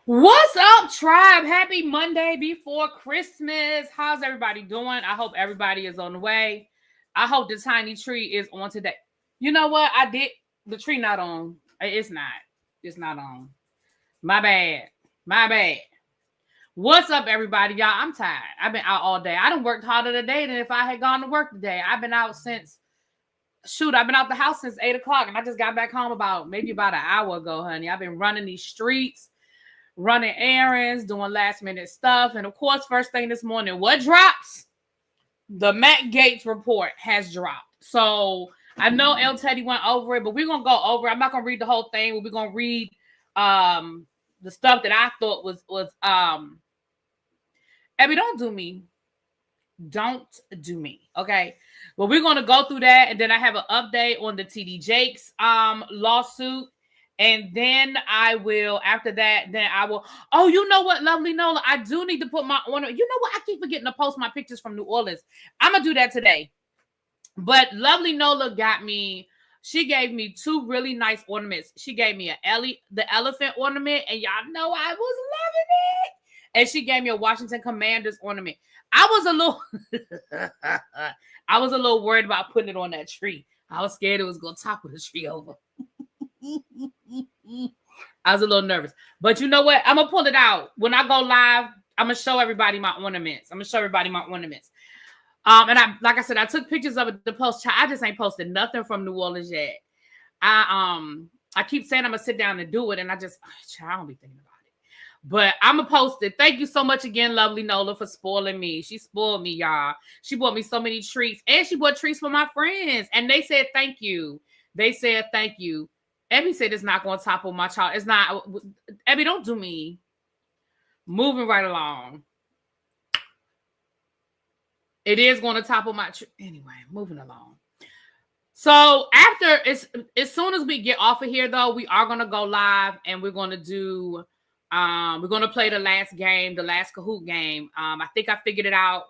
What's up, tribe? Happy Monday before Christmas. How's everybody doing? I hope everybody is on the way. I hope the tiny tree is on today. You know what? The tree not on. It's not. It's not on. My bad. My bad. What's up, everybody? Y'all, I'm tired. I've been out all day. I done worked harder today than if I had gone to work today. I've been out I've been out the house since 8 o'clock, and I just got back home about an hour ago, honey. I've been running these streets, running errands, doing last minute stuff. And of course, first thing this morning, what drops? The Matt Gaetz report has dropped. So I know El Teddy went over it, but we're going to go over it. I'm not going to read the whole thing, but we're going to read the stuff that I thought was Abby, don't do me. Don't do me. Okay. Well, we're going to go through that. And then I have an update on the TD Jakes lawsuit. And then after that, oh, you know what, lovely Nola, I do need to put my ornament. You know what? I keep forgetting to post my pictures from New Orleans. I'm going to do that today. But lovely Nola she gave me two really nice ornaments. She gave me the elephant ornament, and y'all know I was loving it. And she gave me a Washington Commanders ornament. I was a little worried about putting it on that tree. I was scared it was going to topple the tree over. I was a little nervous. But you know what? I'm going to pull it out. When I go live, I'm going to show everybody my ornaments. And like I said, I took pictures of it to post. I just ain't posted nothing from New Orleans yet. I keep saying I'm going to sit down and do it. And I don't be thinking about it. But I'm going to post it. Thank you so much again, lovely Nola, for spoiling me. She spoiled me, y'all. She bought me so many treats. And she bought treats for my friends. And they said thank you. Abby said it's not going to topple my child. It's not. Abby, don't do me. Moving right along. It is going to topple my anyway, moving along. So as soon as we get off of here, though, we are going to go live and we're going to do, we're going to play the last Kahoot game. I think I figured it out.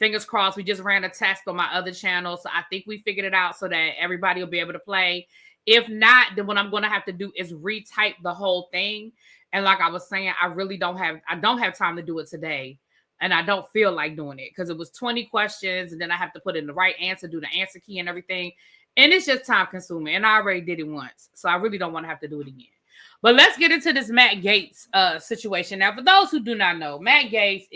Fingers crossed. We just ran a test on my other channel. So I think we figured it out so that everybody will be able to play. If not, then what I'm going to have to do is retype the whole thing. And like I was saying, I don't have time to do it today. And I don't feel like doing it because it was 20 questions. And then I have to put in the right answer, do the answer key and everything. And it's just time consuming. And I already did it once. So I really don't want to have to do it again. But let's get into this Matt Gaetz situation. Now, for those who do not know, Matt Gaetz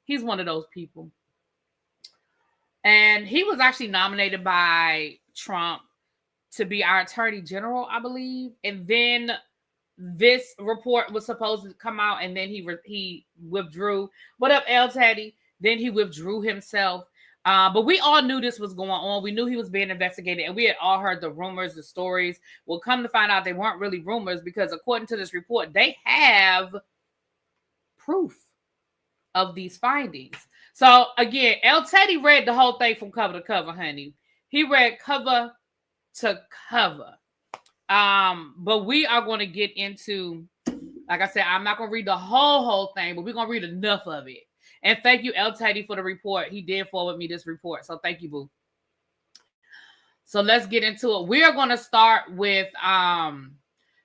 he's one of those people. And he was actually nominated by Trump to be our attorney general, I believe. And then this report was supposed to come out, and then he withdrew. What up, El Teddy? Then he withdrew himself. But we all knew this was going on. We knew he was being investigated, and we had all heard the rumors, the stories. Well, come to find out they weren't really rumors because according to this report, they have proof of these findings. So again, El Teddy read the whole thing from cover to cover, honey. He read cover to cover. But we are going to get into, like I said, I'm not going to read the whole thing, but we're going to read enough of it. And thank you, El Teddy, for the report. He did forward me this report. So thank you, boo. So let's get into it. We are going to start with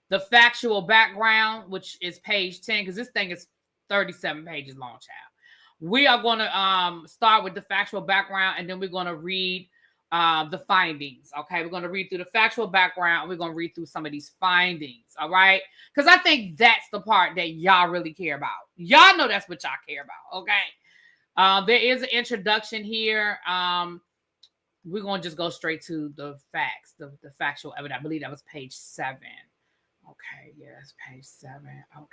the factual background, which is page 10, because this thing is 37 pages long, child. We are going to start with the factual background, and then we're going to read the findings. Okay, we're going to read through the factual background. We're going to read through some of these findings. All right, because I think that's the part that y'all really care about. Y'all know that's what y'all care about. Okay, there is an introduction here. We're going to just go straight to the facts, the factual evidence. I believe that was page 7. Okay, yes, page 7. Okay.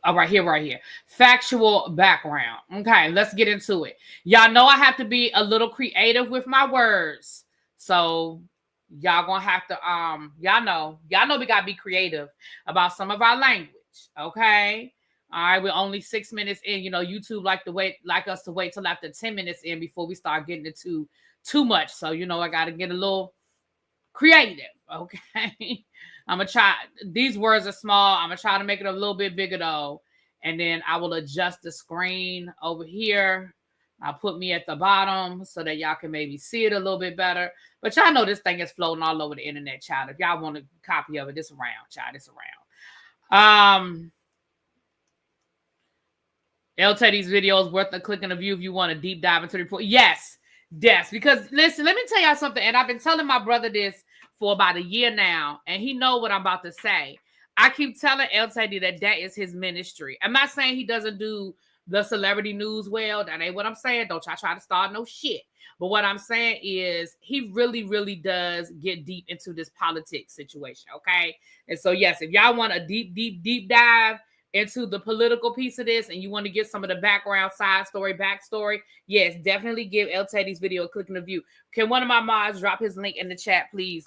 Right here. Factual background. Okay, let's get into it. Y'all know I have to be a little creative with my words. So y'all gonna have to, y'all know we gotta be creative about some of our language. Okay. All right, we're only 6 minutes in. You know, YouTube like us to wait till after 10 minutes in before we start getting into too much. So, you know, I gotta get a little creative. Okay. I'm going to try. These words are small. I'm going to try to make it a little bit bigger, though. And then I will adjust the screen over here. I'll put me at the bottom so that y'all can maybe see it a little bit better. But y'all know this thing is floating all over the internet, child. If y'all want a copy of it, this around, child. It's around. El Teddy's video is worth a click and a view if you want a deep dive into the report. Yes. Because listen, let me tell y'all something. And I've been telling my brother this for about a year now, and he know what I'm about to say. I keep telling El Teddy that is his ministry. I'm not saying he doesn't do the celebrity news well. That ain't what I'm saying. Don't try to start no shit. But what I'm saying is he really, really does get deep into this politics situation. Okay. And so, yes, if y'all want a deep dive into the political piece of this and you want to get some of the background, backstory, yes, definitely give El Teddy's video a click and a view. Can one of my mods drop his link in the chat, please?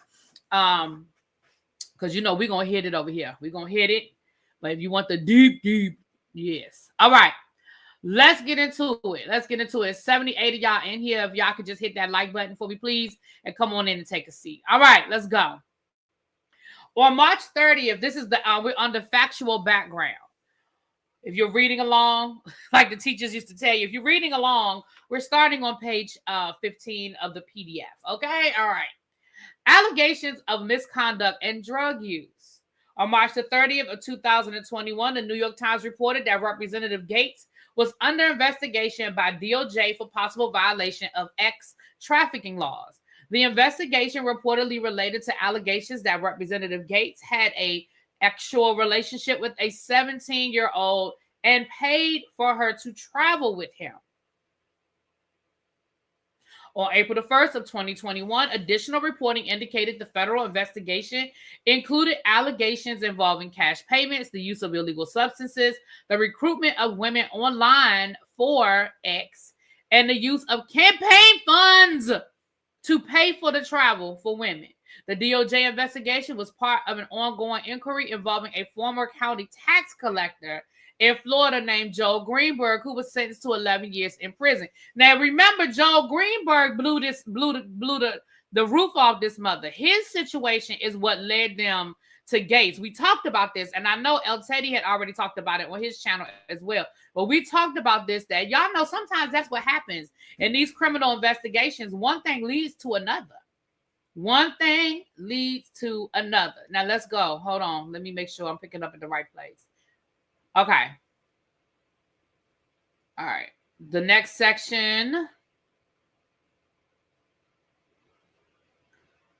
Because, we're going to hit it over here. We're going to hit it. But if you want the deep, yes. All right. Let's get into it. 78 of y'all in here. If y'all could just hit that like button for me, please, and come on in and take a seat. All right, let's go. On March 30th, this is we're under factual background. If you're reading along, like the teachers used to tell you, if you're reading along, we're starting on page 15 of the PDF. Okay? All right. Allegations of misconduct and drug use. On March the 30th of 2021, the New York Times reported that Representative Gaetz was under investigation by DOJ for possible violation of trafficking laws. The investigation reportedly related to allegations that Representative Gaetz had a actual relationship with a 17-year-old and paid for her to travel with him. On April the 1st of 2021, additional reporting indicated the federal investigation included allegations involving cash payments, the use of illegal substances, the recruitment of women online for X, and the use of campaign funds to pay for the travel for women. The DOJ investigation was part of an ongoing inquiry involving a former county tax collector in Florida named Joel Greenberg, who was sentenced to 11 years in prison. Now, remember, Joel Greenberg blew the roof off this mother. His situation is what led them to Gaetz. We talked about this, and I know El Teddy had already talked about it on his channel as well. But we talked about this, that y'all know sometimes that's what happens in these criminal investigations. One thing leads to another. One thing leads to another. Now, let's go. Hold on. Let me make sure I'm picking up at the right place. Okay. All right. The next section.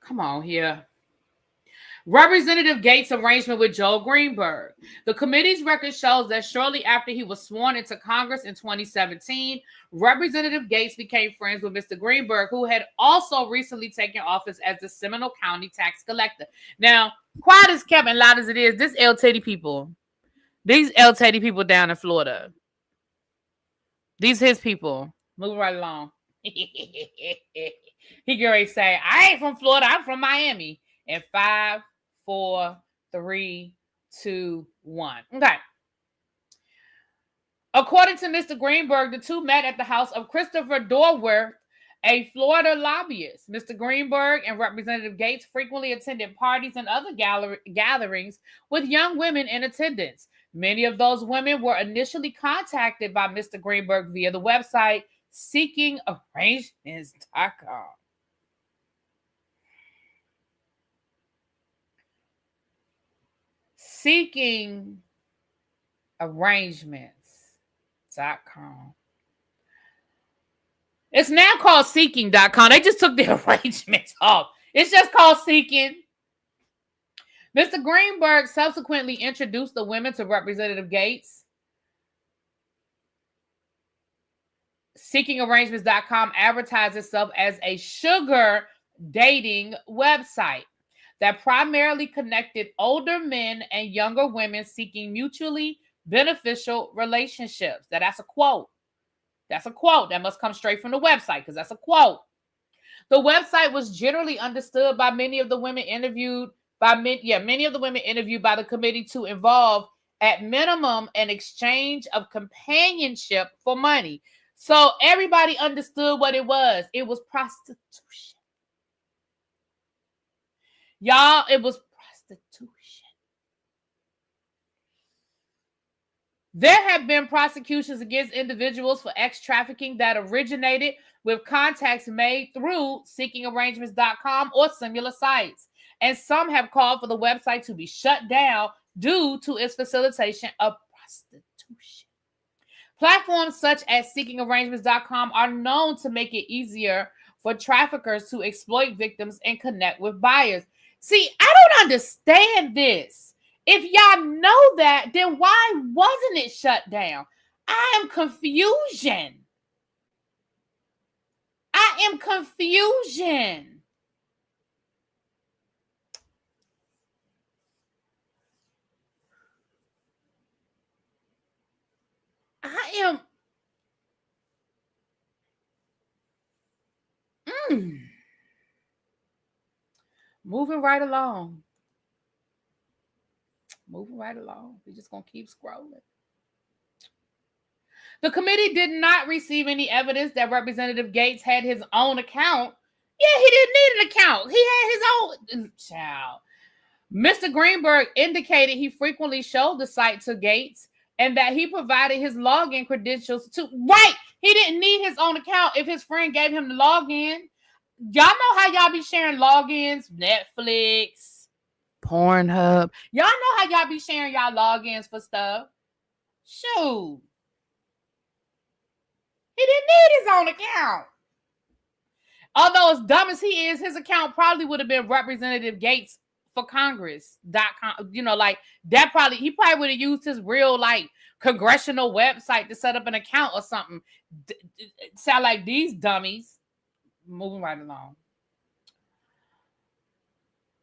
Come on here. Representative Gaetz' arrangement with Joel Greenberg. The committee's record shows that shortly after he was sworn into Congress in 2017, Representative Gaetz became friends with Mr. Greenberg, who had also recently taken office as the Seminole County tax collector. Now, quiet as kept and loud as it is, this El Teddy people, these El Teddy people down in Florida, these his people. Move right along. He can already say, I ain't from Florida, I'm from Miami. In 5, 4, 3, 2, 1. Okay. According to Mr. Greenberg, the two met at the house of Christopher Dorworth, a Florida lobbyist. Mr. Greenberg and Representative Gaetz frequently attended parties and other gatherings with young women in attendance. Many of those women were initially contacted by Mr. Greenberg via the website seekingarrangements.com. seekingarrangements.com. It's now called seeking.com. They just took the arrangements off. It's just called Seeking. Mr. Greenberg subsequently introduced the women to Representative Gaetz. Seekingarrangements.com advertised itself as a sugar dating website that primarily connected older men and younger women seeking mutually beneficial relationships. That's a quote. That's a quote. That must come straight from the website because that's a quote. The website was generally understood by many of the women interviewed by the committee to involve at minimum an exchange of companionship for money. So everybody understood what it was. It was prostitution. Y'all, it was prostitution. There have been prosecutions against individuals for ex-trafficking that originated with contacts made through seekingarrangements.com or similar sites. And some have called for the website to be shut down due to its facilitation of prostitution. Platforms such as seekingarrangements.com are known to make it easier for traffickers to exploit victims and connect with buyers. See, I don't understand this. If y'all know that, then why wasn't it shut down? I am confusion. I am confusion. I am. Moving right along. Moving right along. We're just going to keep scrolling. The committee did not receive any evidence that Representative Gaetz had his own account. Yeah, he didn't need an account. He had his own. Child. Mr. Greenberg indicated he frequently showed the site to Gaetz and that he provided his login credentials to. Right! He didn't need his own account if his friend gave him the login. Y'all know how y'all be sharing logins? Netflix, Pornhub. Y'all know how y'all be sharing y'all logins for stuff? Shoot. He didn't need his own account. Although as dumb as he is, his account probably would have been Representative Gaetz for Congress.com. You know, like that he probably would have used his real like congressional website to set up an account or something. Sound like these dummies. Moving right along.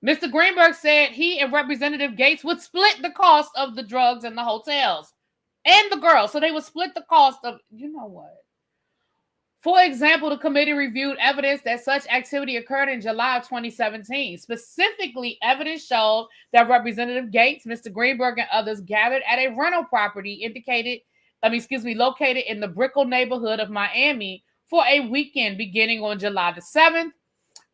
Mr. Greenberg said he and Representative Gaetz would split the cost of the drugs and the hotels and the girls. So they would split the cost of, you know what? For example, the committee reviewed evidence that such activity occurred in July of 2017. Specifically, evidence showed that Representative Gaetz, Mr. Greenberg, and others gathered at a rental property located in the Brickell neighborhood of Miami for a weekend beginning on July the 7th.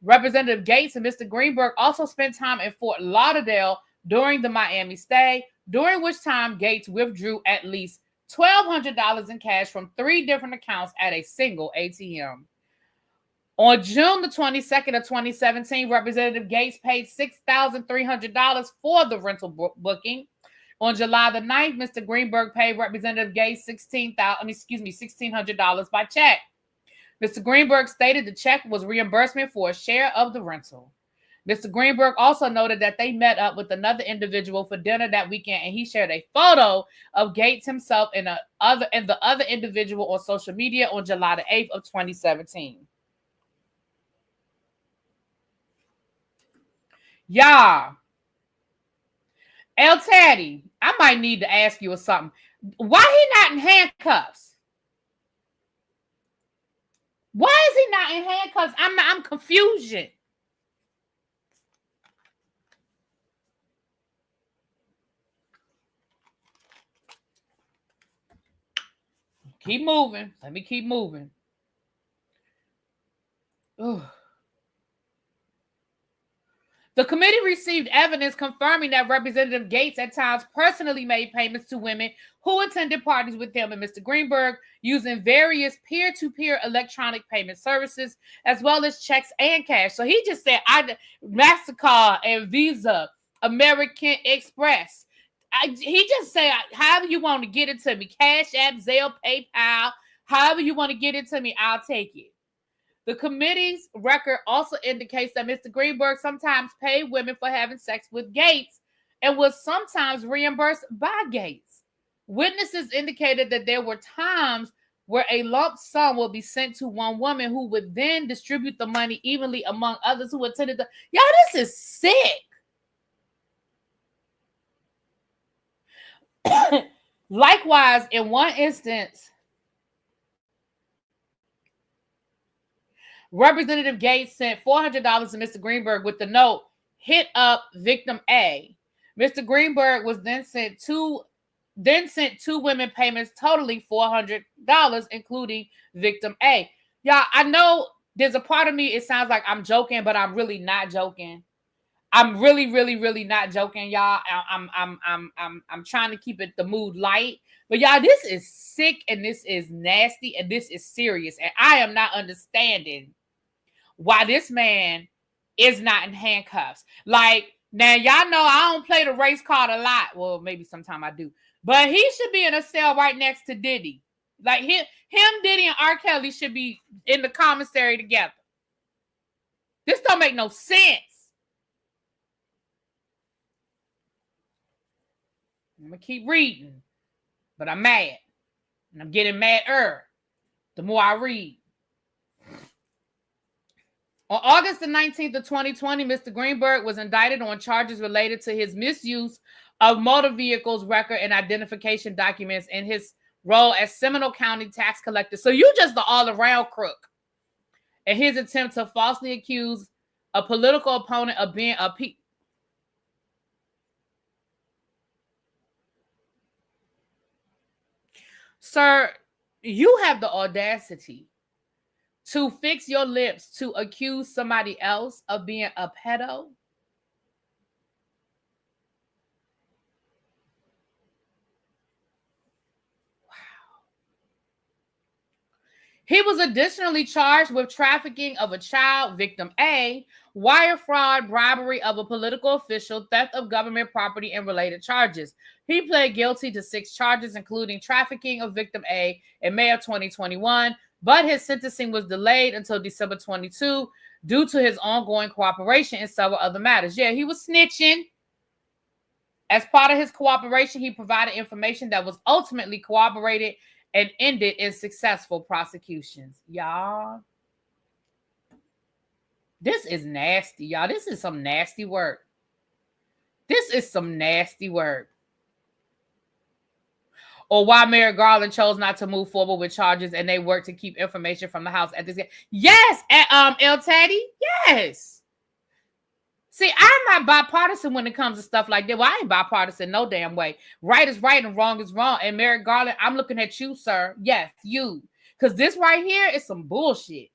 Representative Gaetz and Mr. Greenberg also spent time in Fort Lauderdale during the Miami stay, during which time Gaetz withdrew at least $1,200 in cash from 3 different accounts at a single ATM. On June the 22nd of 2017, Representative Gaetz paid $6,300 for the rental booking. On July the 9th, Mr. Greenberg paid Representative Gaetz $1,600 by check. Mr. Greenberg stated the check was reimbursement for a share of the rental. Mr. Greenberg also noted that they met up with another individual for dinner that weekend, and he shared a photo of Gaetz himself and the other individual on social media on July the 8th of 2017. Y'all, El Taddy, I might need to ask you something. Why he not in handcuffs? Why is he not in handcuffs? I'm confusion. Keep moving. Let me keep moving. Ugh. The committee received evidence confirming that Representative Gaetz at times personally made payments to women who attended parties with him and Mr. Greenberg using various peer-to-peer electronic payment services, as well as checks and cash. So he just said, MasterCard and Visa, American Express. He just said, however you want to get it to me, Cash App, Zelle, PayPal, however you want to get it to me, I'll take it. The committee's record also indicates that Mr. Greenberg sometimes paid women for having sex with Gaetz and was sometimes reimbursed by Gaetz. Witnesses indicated that there were times where a lump sum will be sent to one woman who would then distribute the money evenly among others who attended the... Y'all, this is sick. Likewise, in one instance, Representative Gaetz sent $400 to Mr. Greenberg with the note, "Hit up victim A." Mr. Greenberg was then sent two women payments totaling $400, including victim A. Y'all, I know there's a part of me, it sounds like I'm joking, but I'm really not joking. I'm really, really, really not joking, y'all. I'm trying to keep it the mood light. But y'all, this is sick and this is nasty and this is serious. And I am not understanding why this man is not in handcuffs. Like, now y'all know I don't play the race card a lot. Well, maybe sometime I do. But he should be in a cell right next to Diddy. Like him, Diddy, and R. Kelly should be in the commissary together. This don't make no sense. I'm going to keep reading. But I'm mad. And I'm getting madder the more I read. On August the 19th of 2020, Mr. Greenberg was indicted on charges related to his misuse of motor vehicles record and identification documents in his role as Seminole County tax collector. So you just the all-around crook. And his attempt to falsely accuse a political opponent of being a Sir, you have the audacity to fix your lips to accuse somebody else of being a pedo? He was additionally charged with trafficking of a child, victim A, wire fraud, bribery of a political official, theft of government property, and related charges. He pled guilty to 6 charges, including trafficking of victim A in May of 2021, but his sentencing was delayed until December 22 due to his ongoing cooperation in several other matters. Yeah, he was snitching. As part of his cooperation, he provided information that was ultimately corroborated and ended in successful prosecutions. Y'all, this is nasty, y'all. This is some nasty work. This is some nasty work. Or why Merrick Garland chose not to move forward with charges and they worked to keep information from the house at this. Yes, El Taddy. Yes. See, I'm not bipartisan when it comes to stuff like that. Well, I ain't bipartisan no damn way. Right is right and wrong is wrong. And Merrick Garland, I'm looking at you, sir. Yes, you. Because this right here is some bullshit.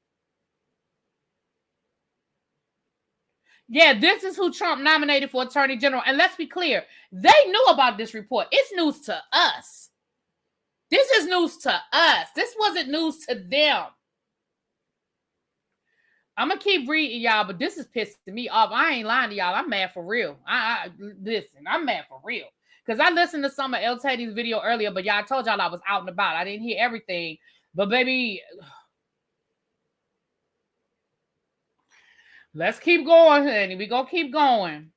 Yeah, this is who Trump nominated for Attorney General. And let's be clear, they knew about this report. It's news to us. This is news to us. This wasn't news to them. I'm going to keep reading, y'all, but this is pissing me off. I ain't lying to y'all. I'm mad for real. Listen, I'm mad for real. Because I listened to some of El Teddy's video earlier, but y'all, I told y'all I was out and about. I didn't hear everything. But baby, let's keep going, honey. We're going to keep going.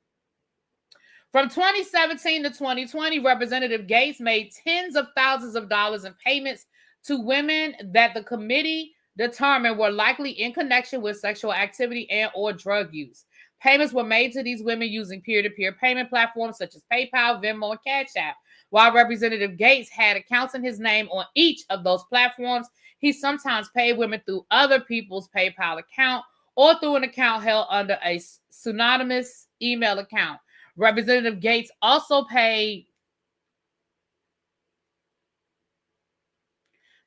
From 2017 to 2020, Representative Gaetz made tens of thousands of dollars in payments to women that the committee determined were likely in connection with sexual activity and or drug use. Payments were made to these women using peer-to-peer payment platforms such as PayPal, Venmo, and Cash App. While Representative Gaetz had accounts in his name on each of those platforms, he sometimes paid women through other people's PayPal account or through an account held under a pseudonymous email account. Representative Gaetz also paid...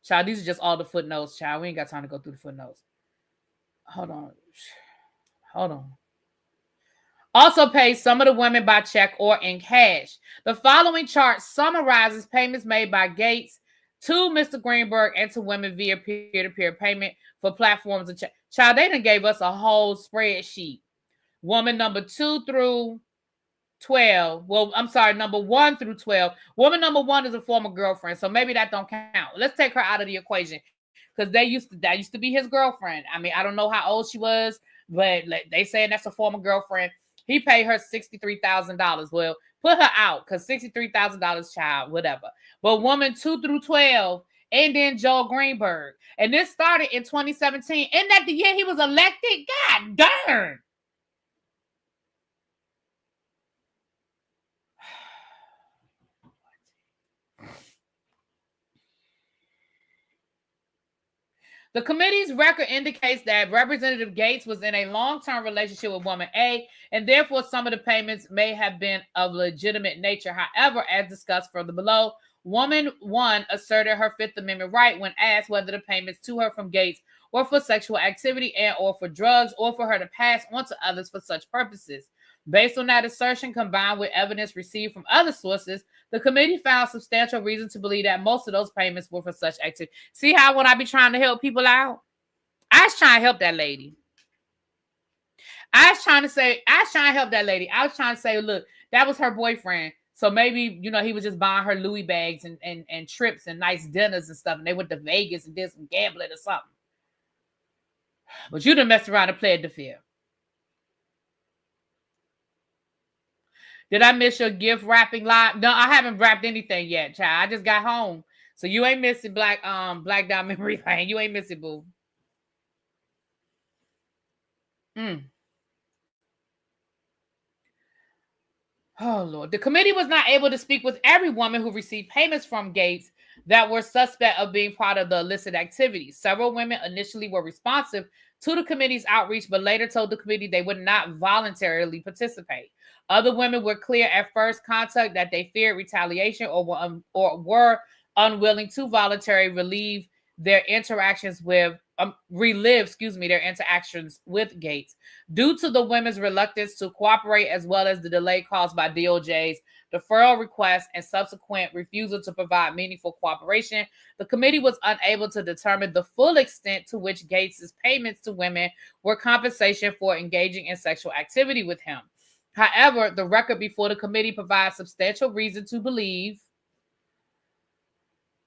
Child, these are just all the footnotes, child. We ain't got time to go through the footnotes. Hold on. Also paid some of the women by check or in cash. The following chart summarizes payments made by Gaetz to Mr. Greenberg and to women via peer-to-peer payment for platforms and check. Child, they done gave us a whole spreadsheet. Woman number 2 through 12. Well, I'm sorry, number 1 through 12. Woman number 1 is a former girlfriend, so maybe that don't count. Let's take her out of the equation because that used to be his girlfriend. I mean, I don't know how old she was, but they saying that's a former girlfriend. He paid her $63,000. Well, put her out because $63,000, child, whatever. But woman 2 through 12, and then Joel Greenberg, and this started in 2017. Isn't that the year he was elected? God darn. The committee's record indicates that Representative Gaetz was in a long-term relationship with woman A, and therefore some of the payments may have been of legitimate nature. However, as discussed further below, woman 1 asserted her Fifth Amendment right when asked whether the payments to her from Gaetz were for sexual activity and or for drugs or for her to pass on to others for such purposes. Based on that assertion, combined with evidence received from other sources, the committee found substantial reason to believe that most of those payments were for such activity. See how when I be trying to help people out, I was trying to help that lady. I was trying to help that lady. I was trying to say, look, that was her boyfriend. So maybe, he was just buying her Louis bags and trips and nice dinners and stuff. And they went to Vegas and did some gambling or something. But you done messed around and played the field. Did I miss your gift wrapping live? No, I haven't wrapped anything yet, child. I just got home. So you ain't missing Black Dot Memory Lane. You ain't missing, boo. Oh, Lord. The committee was not able to speak with every woman who received payments from Gaetz that were suspect of being part of the illicit activities. Several women initially were responsive to the committee's outreach, but later told the committee they would not voluntarily participate. Other women were clear at first contact that they feared retaliation or were unwilling to voluntarily relive their interactions with Gaetz. Due to the women's reluctance to cooperate, as well as the delay caused by DOJ's deferral request and subsequent refusal to provide meaningful cooperation, the committee was unable to determine the full extent to which Gaetz's payments to women were compensation for engaging in sexual activity with him. However, the record before the committee provides substantial reason to believe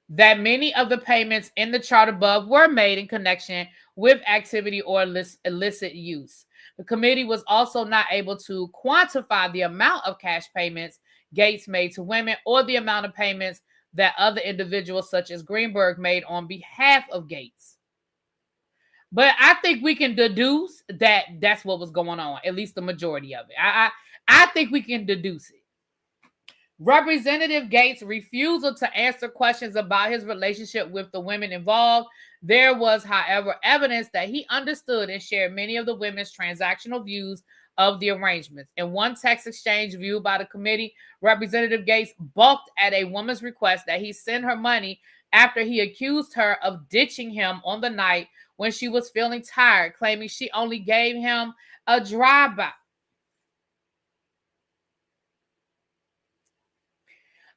that many of the payments in the chart above were made in connection with activity or illicit use. The committee was also not able to quantify the amount of cash payments Gaetz made to women or the amount of payments that other individuals such as Greenberg made on behalf of Gaetz. But I think we can deduce that that's what was going on, at least the majority of it. I think we can deduce it. Representative Gaetz' refusal to answer questions about his relationship with the women involved. There was, however, evidence that he understood and shared many of the women's transactional views of the arrangements. In one text exchange viewed by the committee, Representative Gaetz balked at a woman's request that he send her money after he accused her of ditching him on the night when she was feeling tired, claiming she only gave him a drive-by.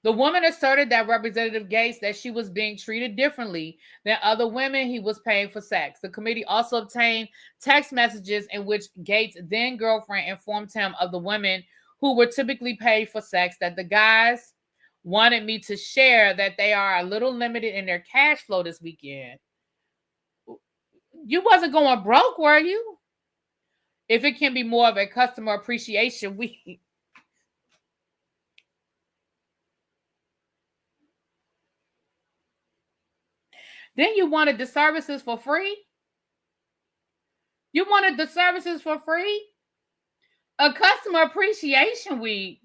The woman asserted that Representative Gaetz that she was being treated differently than other women he was paying for sex. The committee also obtained text messages in which Gaetz' then girlfriend informed him of the women who were typically paid for sex, that the guys wanted me to share that they are a little limited in their cash flow this weekend. You wasn't going broke, were you? If it can be more of a customer appreciation week. Then you wanted the services for free? You wanted the services for free? A customer appreciation week.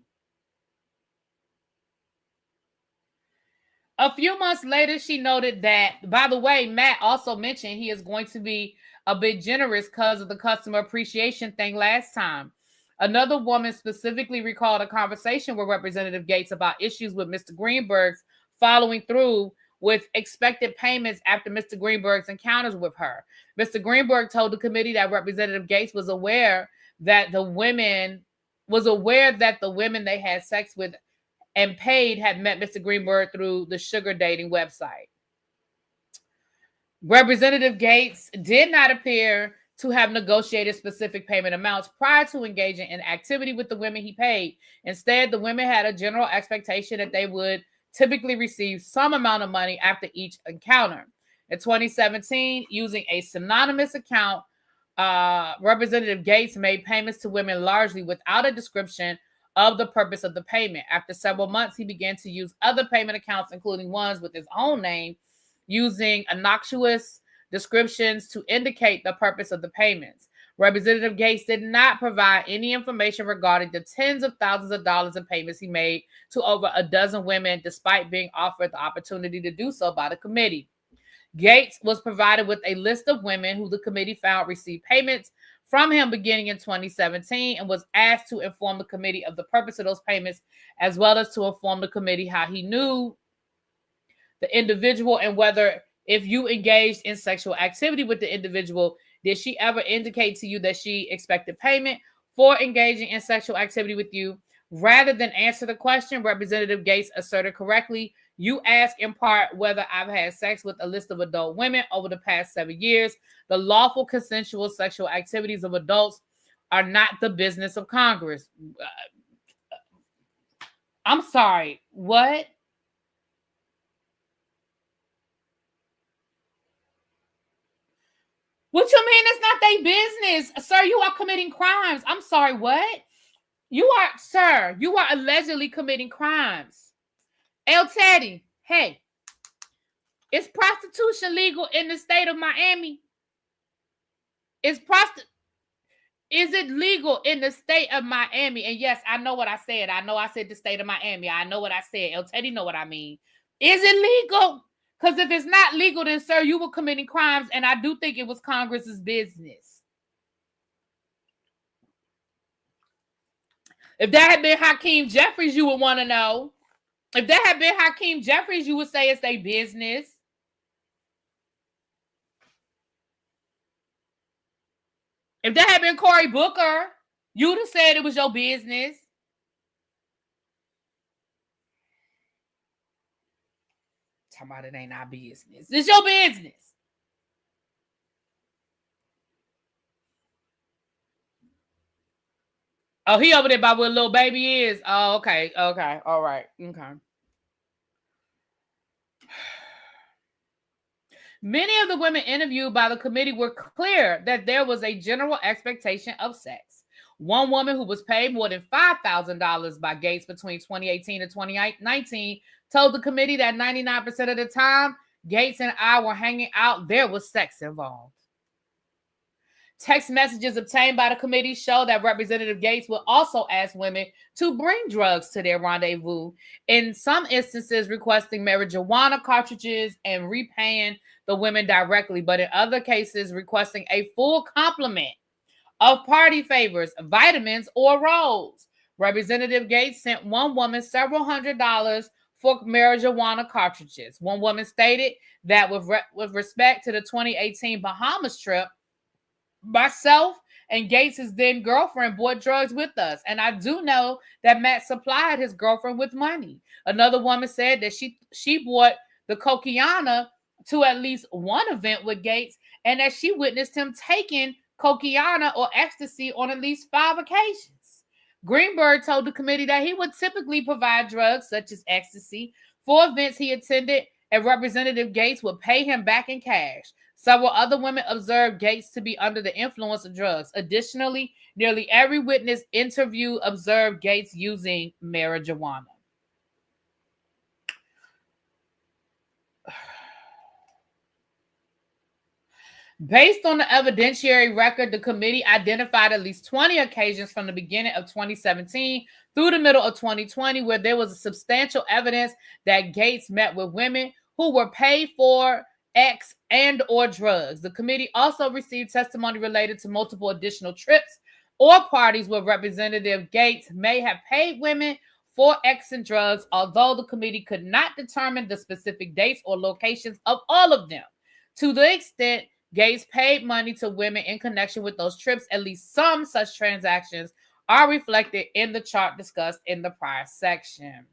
A few months later, she noted that, by the way, Matt also mentioned he is going to be a bit generous because of the customer appreciation thing last time. Another woman specifically recalled a conversation with Representative Gaetz about issues with Mr. Greenberg's following through with expected payments after Mr. Greenberg's encounters with her. Mr. Greenberg told the committee that Representative Gaetz was aware that the women they had sex with and paid had met Mr. Greenberg through the sugar dating website. Representative Gaetz did not appear to have negotiated specific payment amounts prior to engaging in activity with the women he paid. Instead, the women had a general expectation that they would typically receive some amount of money after each encounter. In 2017, using a synonymous account, Representative Gaetz made payments to women largely without a description of the purpose of the payment. After several months, he began to use other payment accounts, including ones with his own name, using innocuous descriptions to indicate the purpose of the payments. Representative Gaetz did not provide any information regarding the tens of thousands of dollars in payments he made to over a dozen women, despite being offered the opportunity to do so by the committee. Gaetz was provided with a list of women who the committee found received payments from him beginning in 2017 and was asked to inform the committee of the purpose of those payments, as well as to inform the committee how he knew the individual and whether, if you engaged in sexual activity with the individual, did she ever indicate to you that she expected payment for engaging in sexual activity with you. Rather than answer the question, Representative Gaetz asserted correctly, you ask in part whether I've had sex with a list of adult women over the past 7 years. The lawful consensual sexual activities of adults are not the business of Congress. I'm sorry, what? What you mean it's not their business? Sir, you are committing crimes. I'm sorry, what? You are allegedly committing crimes. El Teddy, hey, is prostitution legal in the state of Miami? Is it legal in the state of Miami? And yes, I know what I said. I know I said the state of Miami. I know what I said. El Teddy know what I mean. Is it legal? Because if it's not legal, then, sir, you were committing crimes, and I do think it was Congress's business. If that had been Hakeem Jeffries, you would want to know. If that had been Hakeem Jeffries, you would say it's their business. If that had been Cory Booker, you'd have said it was your business. Talking about it ain't our business. It's your business. Oh, he over there by where little baby is. Oh, okay. Okay. All right. Okay. Many of the women interviewed by the committee were clear that there was a general expectation of sex. One woman who was paid more than $5,000 by Gaetz between 2018 and 2019 told the committee that 99% of the time Gaetz and I were hanging out, there was sex involved. Text messages obtained by the committee show that Representative Gaetz would also ask women to bring drugs to their rendezvous, in some instances requesting marijuana cartridges and repaying the women directly, but in other cases requesting a full complement of party favors, vitamins, or rolls. Representative Gaetz sent one woman several $100s for marijuana cartridges. One woman stated that with respect to the 2018 Bahamas trip, myself and Gaetz' then girlfriend bought drugs with us. And I do know that Matt supplied his girlfriend with money. Another woman said that she bought the cocaine to at least one event with Gaetz, and that she witnessed him taking cocaine or ecstasy on at least 5 occasions. Greenberg told the committee that he would typically provide drugs such as ecstasy for events he attended, and Representative Gaetz would pay him back in cash. Several other women observed Gaetz to be under the influence of drugs. Additionally, nearly every witness interviewed observed Gaetz using marijuana. Based on the evidentiary record, the committee identified at least 20 occasions from the beginning of 2017 through the middle of 2020 where there was substantial evidence that Gaetz met with women who were paid for X and or drugs. The committee also received testimony related to multiple additional trips or parties where Representative Gaetz may have paid women for X and drugs, although the committee could not determine the specific dates or locations of all of them. To the extent Gaetz paid money to women in connection with those trips, at least some such transactions are reflected in the chart discussed in the prior section.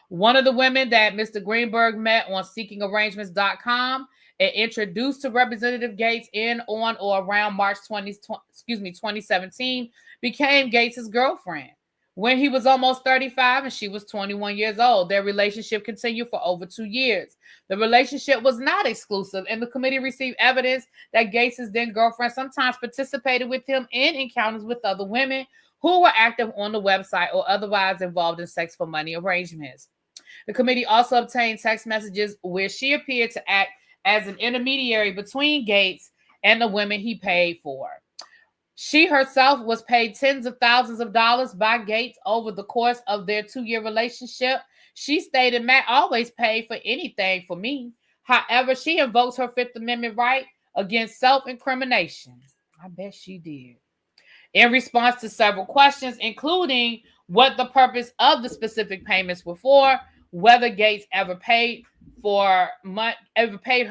One of the women that Mr. Greenberg met on seekingarrangements.com and introduced to Representative Gaetz on or around March 2017 became Gaetz' girlfriend when he was almost 35 and she was 21 years old. Their relationship continued for over 2 years. The relationship was not exclusive, and the committee received evidence that Gaetz' then girlfriend sometimes participated with him in encounters with other women who were active on the website or otherwise involved in sex for money arrangements. The committee also obtained text messages where she appeared to act as an intermediary between Gaetz and the women he paid for. She herself was paid tens of thousands of dollars by Gaetz over the course of their 2-year relationship. She stated, Matt always paid for anything for me. However, she invokes her Fifth Amendment right against self-incrimination. I bet she did. In response to several questions, including what the purpose of the specific payments were for, whether Gaetz ever paid her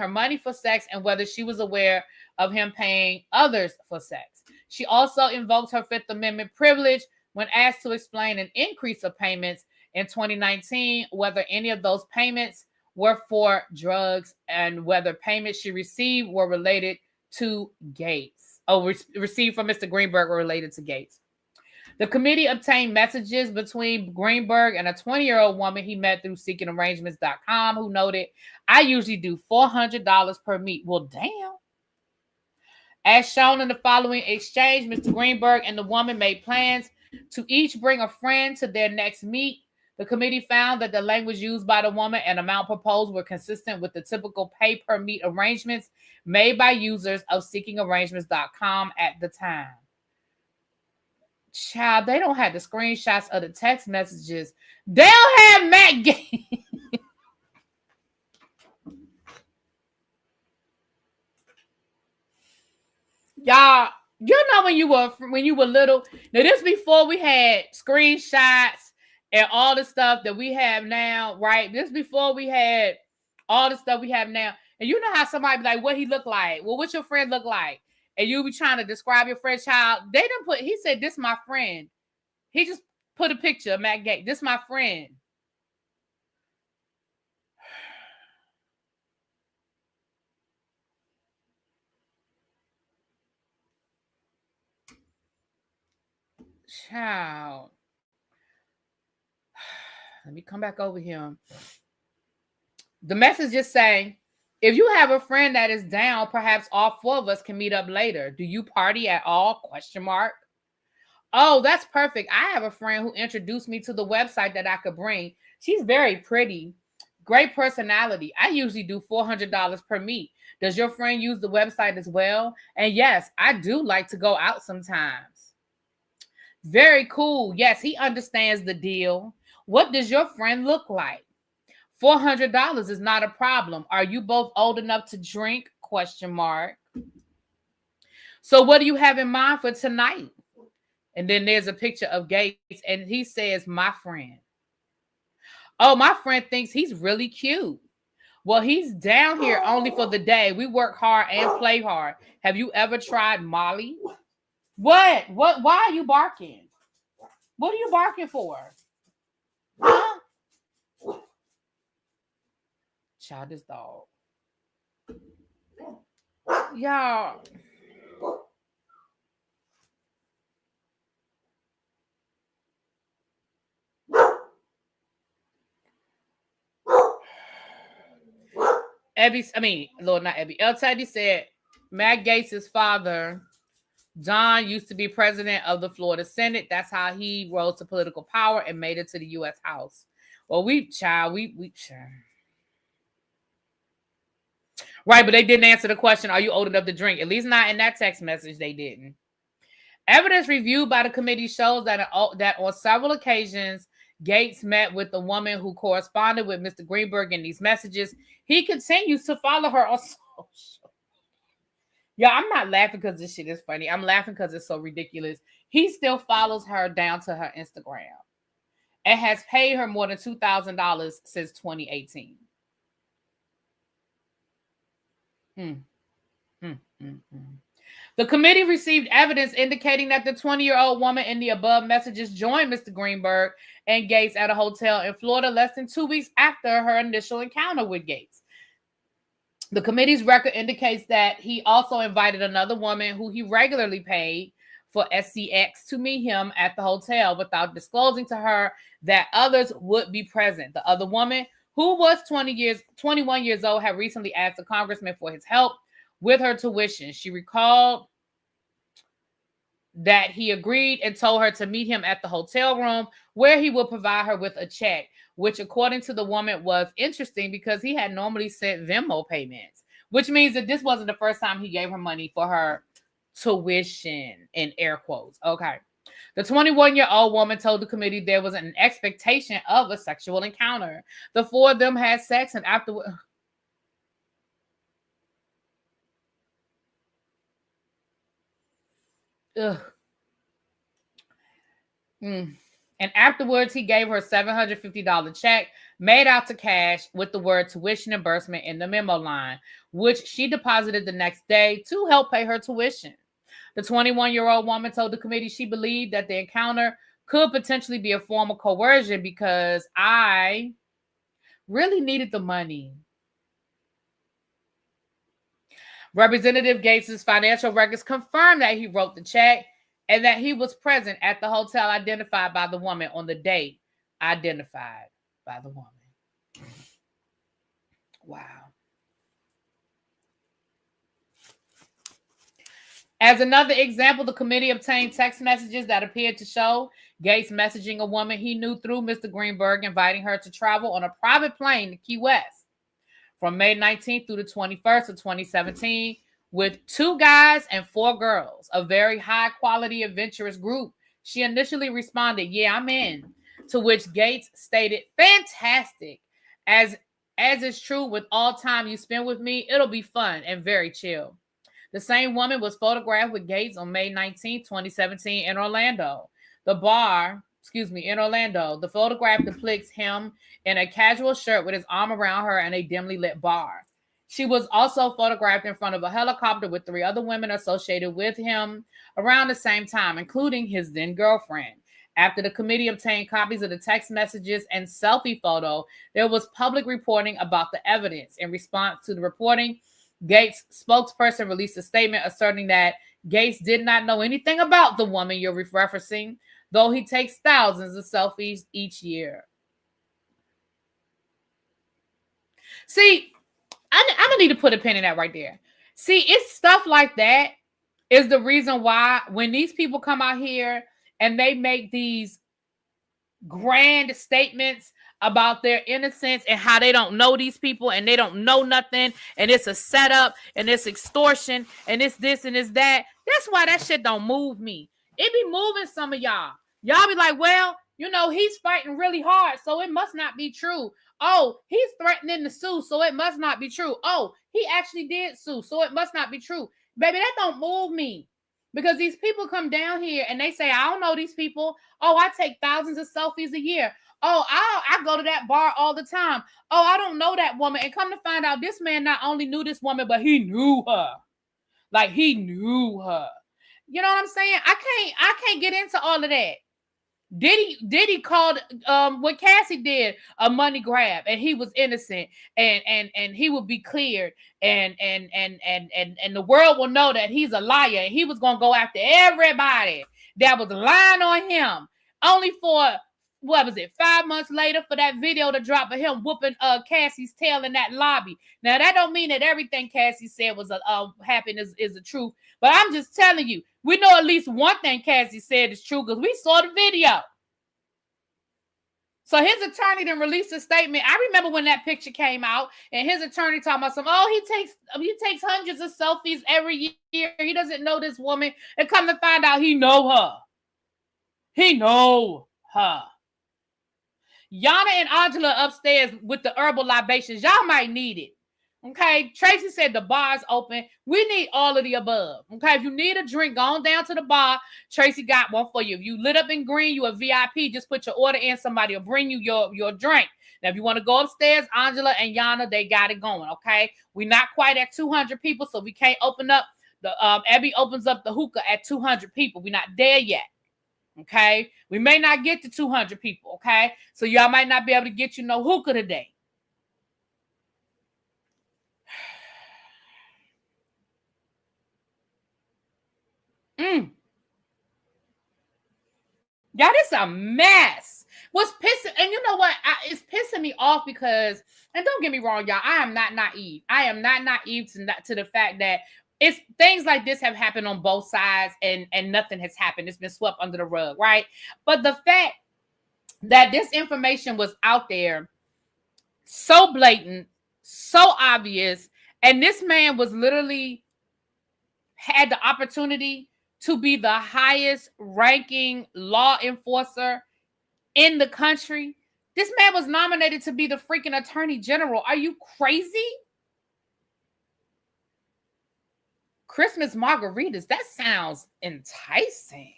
money for sex, and whether she was aware of him paying others for sex. She also invoked her Fifth Amendment privilege when asked to explain an increase of payments in 2019, whether any of those payments were for drugs and whether payments she received were related to Gaetz. Received from Mr. Greenberg were related to Gaetz. The committee obtained messages between Greenberg and a 20-year-old woman he met through seekingarrangements.com who noted, I usually do $400 per meet. Well, damn. As shown in the following exchange, Mr. Greenberg and the woman made plans to each bring a friend to their next meet. The committee found that the language used by the woman and amount proposed were consistent with the typical pay per meet arrangements made by users of seekingarrangements.com at the time. Child, they don't have the screenshots of the text messages. They don't have Matt Gaetz. Y'all, you know when you were little. Now this before we had screenshots and all the stuff that we have now, right? This before we had all the stuff we have now. And you know how somebody be like, what he look like? Well, what's your friend look like? And you be trying to describe your friend's child. They didn't put, he said, this my friend. He just put a picture of Matt Gaetz. This my friend. Child. Let me come back over here. The message is saying, if you have a friend that is down, perhaps all four of us can meet up later. Do you party at all? Question mark. Oh, that's perfect. I have a friend who introduced me to the website that I could bring. She's very pretty. Great personality. I usually do $400 per meet. Does your friend use the website as well? And yes, I do like to go out sometimes. Very cool. Yes, he understands the deal. What does your friend look like? $400 is not a problem. Are you both old enough to drink? Question mark. So what do you have in mind for tonight? And then there's a picture of Gaetz, and he says, my friend. Oh, my friend thinks he's really cute. Well, he's down here only for the day. We work hard and play hard. Have you ever tried Molly? What? Why are you barking? What are you barking for? Huh? Child, this dog. Y'all. El Teddy said Matt Gaetz' father, John, used to be president of the Florida Senate. That's how he rose to political power and made it to the U.S. House. Well, we. Right, but they didn't answer the question, are you old enough to drink? At least not in that text message, they didn't. Evidence reviewed by the committee shows that on several occasions, Gaetz met with the woman who corresponded with Mr. Greenberg in these messages. He continues to follow her on social. Yeah, I'm not laughing because this shit is funny. I'm laughing because it's so ridiculous. He still follows her down to her Instagram and has paid her more than $2,000 since 2018. The committee received evidence indicating that the 20-year-old woman in the above messages joined Mr. Greenberg and Gaetz at a hotel in Florida less than 2 weeks after her initial encounter with Gaetz. The committee's record indicates that he also invited another woman who he regularly paid for SCX to meet him at the hotel without disclosing to her that others would be present. The other woman, who was 21 years old, had recently asked the congressman for his help with her tuition. She recalled that he agreed and told her to meet him at the hotel room where he would provide her with a check, which according to the woman was interesting because he had normally sent Venmo payments, which means that this wasn't the first time he gave her money for her tuition, in air quotes. Okay. The 21-year-old woman told the committee there was an expectation of a sexual encounter. The four of them had sex and afterward. Ugh. And afterwards, he gave her a $750 check made out to cash with the word tuition reimbursement in the memo line, which she deposited the next day to help pay her tuition. The 21-year-old woman told the committee she believed that the encounter could potentially be a form of coercion because I really needed the money. Representative Gaetz' financial records confirmed that he wrote the check and that he was present at the hotel identified by the woman on the date identified by the woman. Wow. As another example, the committee obtained text messages that appeared to show Gaetz messaging a woman he knew through Mr. Greenberg, inviting her to travel on a private plane to Key West from May 19th through the 21st of 2017 with 2 guys and 4 girls, a very high-quality, adventurous group. She initially responded, "Yeah, I'm in," to which Gaetz stated, "Fantastic. As is true with all time you spend with me, it'll be fun and very chill." The same woman was photographed with Gaetz on May 19, 2017 in Orlando. In Orlando. The photograph depicts him in a casual shirt with his arm around her in a dimly lit bar. She was also photographed in front of a helicopter with 3 other women associated with him around the same time, including his then girlfriend. After the committee obtained copies of the text messages and selfie photo, there was public reporting about the evidence. In response to the reporting, Gaetz' spokesperson released a statement asserting that Gaetz did not know anything about the woman you're referencing, though he takes thousands of selfies each year. See, I'm going to need to put a pin in that right there. See, it's stuff like that is the reason why when these people come out here and they make these grand statements about their innocence and how they don't know these people and they don't know nothing and it's a setup and it's extortion and it's this and it's that. That's why that shit don't move me. It be moving some of y'all. Y'all be like, well, you know, he's fighting really hard, so it must not be true. Oh, he's threatening to sue, so it must not be true. Oh, he actually did sue, so it must not be true. Baby, that don't move me. Because these people come down here and they say, I don't know these people. Oh, I take thousands of selfies a year. Oh, I go to that bar all the time. Oh, I don't know that woman. And come to find out, this man not only knew this woman, but he knew her. Like, he knew her. You know what I'm saying? I can't get into all of that. Diddy called what Cassie did a money grab, and he was innocent, and he will be cleared, and the world will know that he's a liar, and he was gonna go after everybody that was lying on him, only for what was it, 5 months later for that video to drop of him whooping Cassie's tail in that lobby. Now that don't mean that everything Cassie said was happened is the truth, but I'm just telling you, we know at least one thing Cassie said is true because we saw the video. So his attorney then released a statement. I remember when that picture came out, and his attorney talking about he takes hundreds of selfies every year. He doesn't know this woman, and come to find out he know her. He know her. Yana and Angela upstairs with the herbal libations. Y'all might need it. Okay, Tracy said the bar is open. We need all of the above. Okay, if you need a drink, go on down to the bar. Tracy got one for you. If you lit up in green, you a VIP. Just put your order in. Somebody will bring you your drink. Now, if you want to go upstairs, Angela and Yana, they got it going. Okay, we're not quite at 200 people, so we can't open up the. Abby opens up the hookah at 200 people. We're not there yet. Okay, we may not get to 200 people. Okay, so y'all might not be able to get you no hookah today. Y'all, this a mess. What's pissing, and you know what? It's pissing me off because, and don't get me wrong, y'all, I am not naive. I am not naive to the fact that it's things like this have happened on both sides and nothing has happened. It's been swept under the rug, right? But the fact that this information was out there so blatant, so obvious, and this man was literally had the opportunity to be the highest ranking law enforcer in the country. This man was nominated to be the freaking attorney general. Are you crazy? Christmas margaritas. That sounds enticing.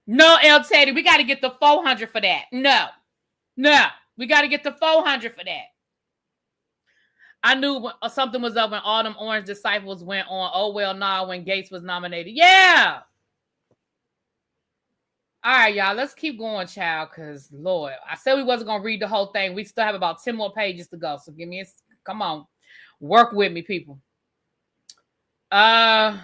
No, El Teddy, we got to get the 400 for that. No, we got to get the 400 for that. I knew something was up when all them Orange Disciples went on Oh Well Nah when Gaetz was nominated. Yeah. All right, y'all. Let's keep going, child, because, Lord, I said we wasn't going to read the whole thing. We still have about 10 more pages to go. So give me come on. Work with me, people. Okay,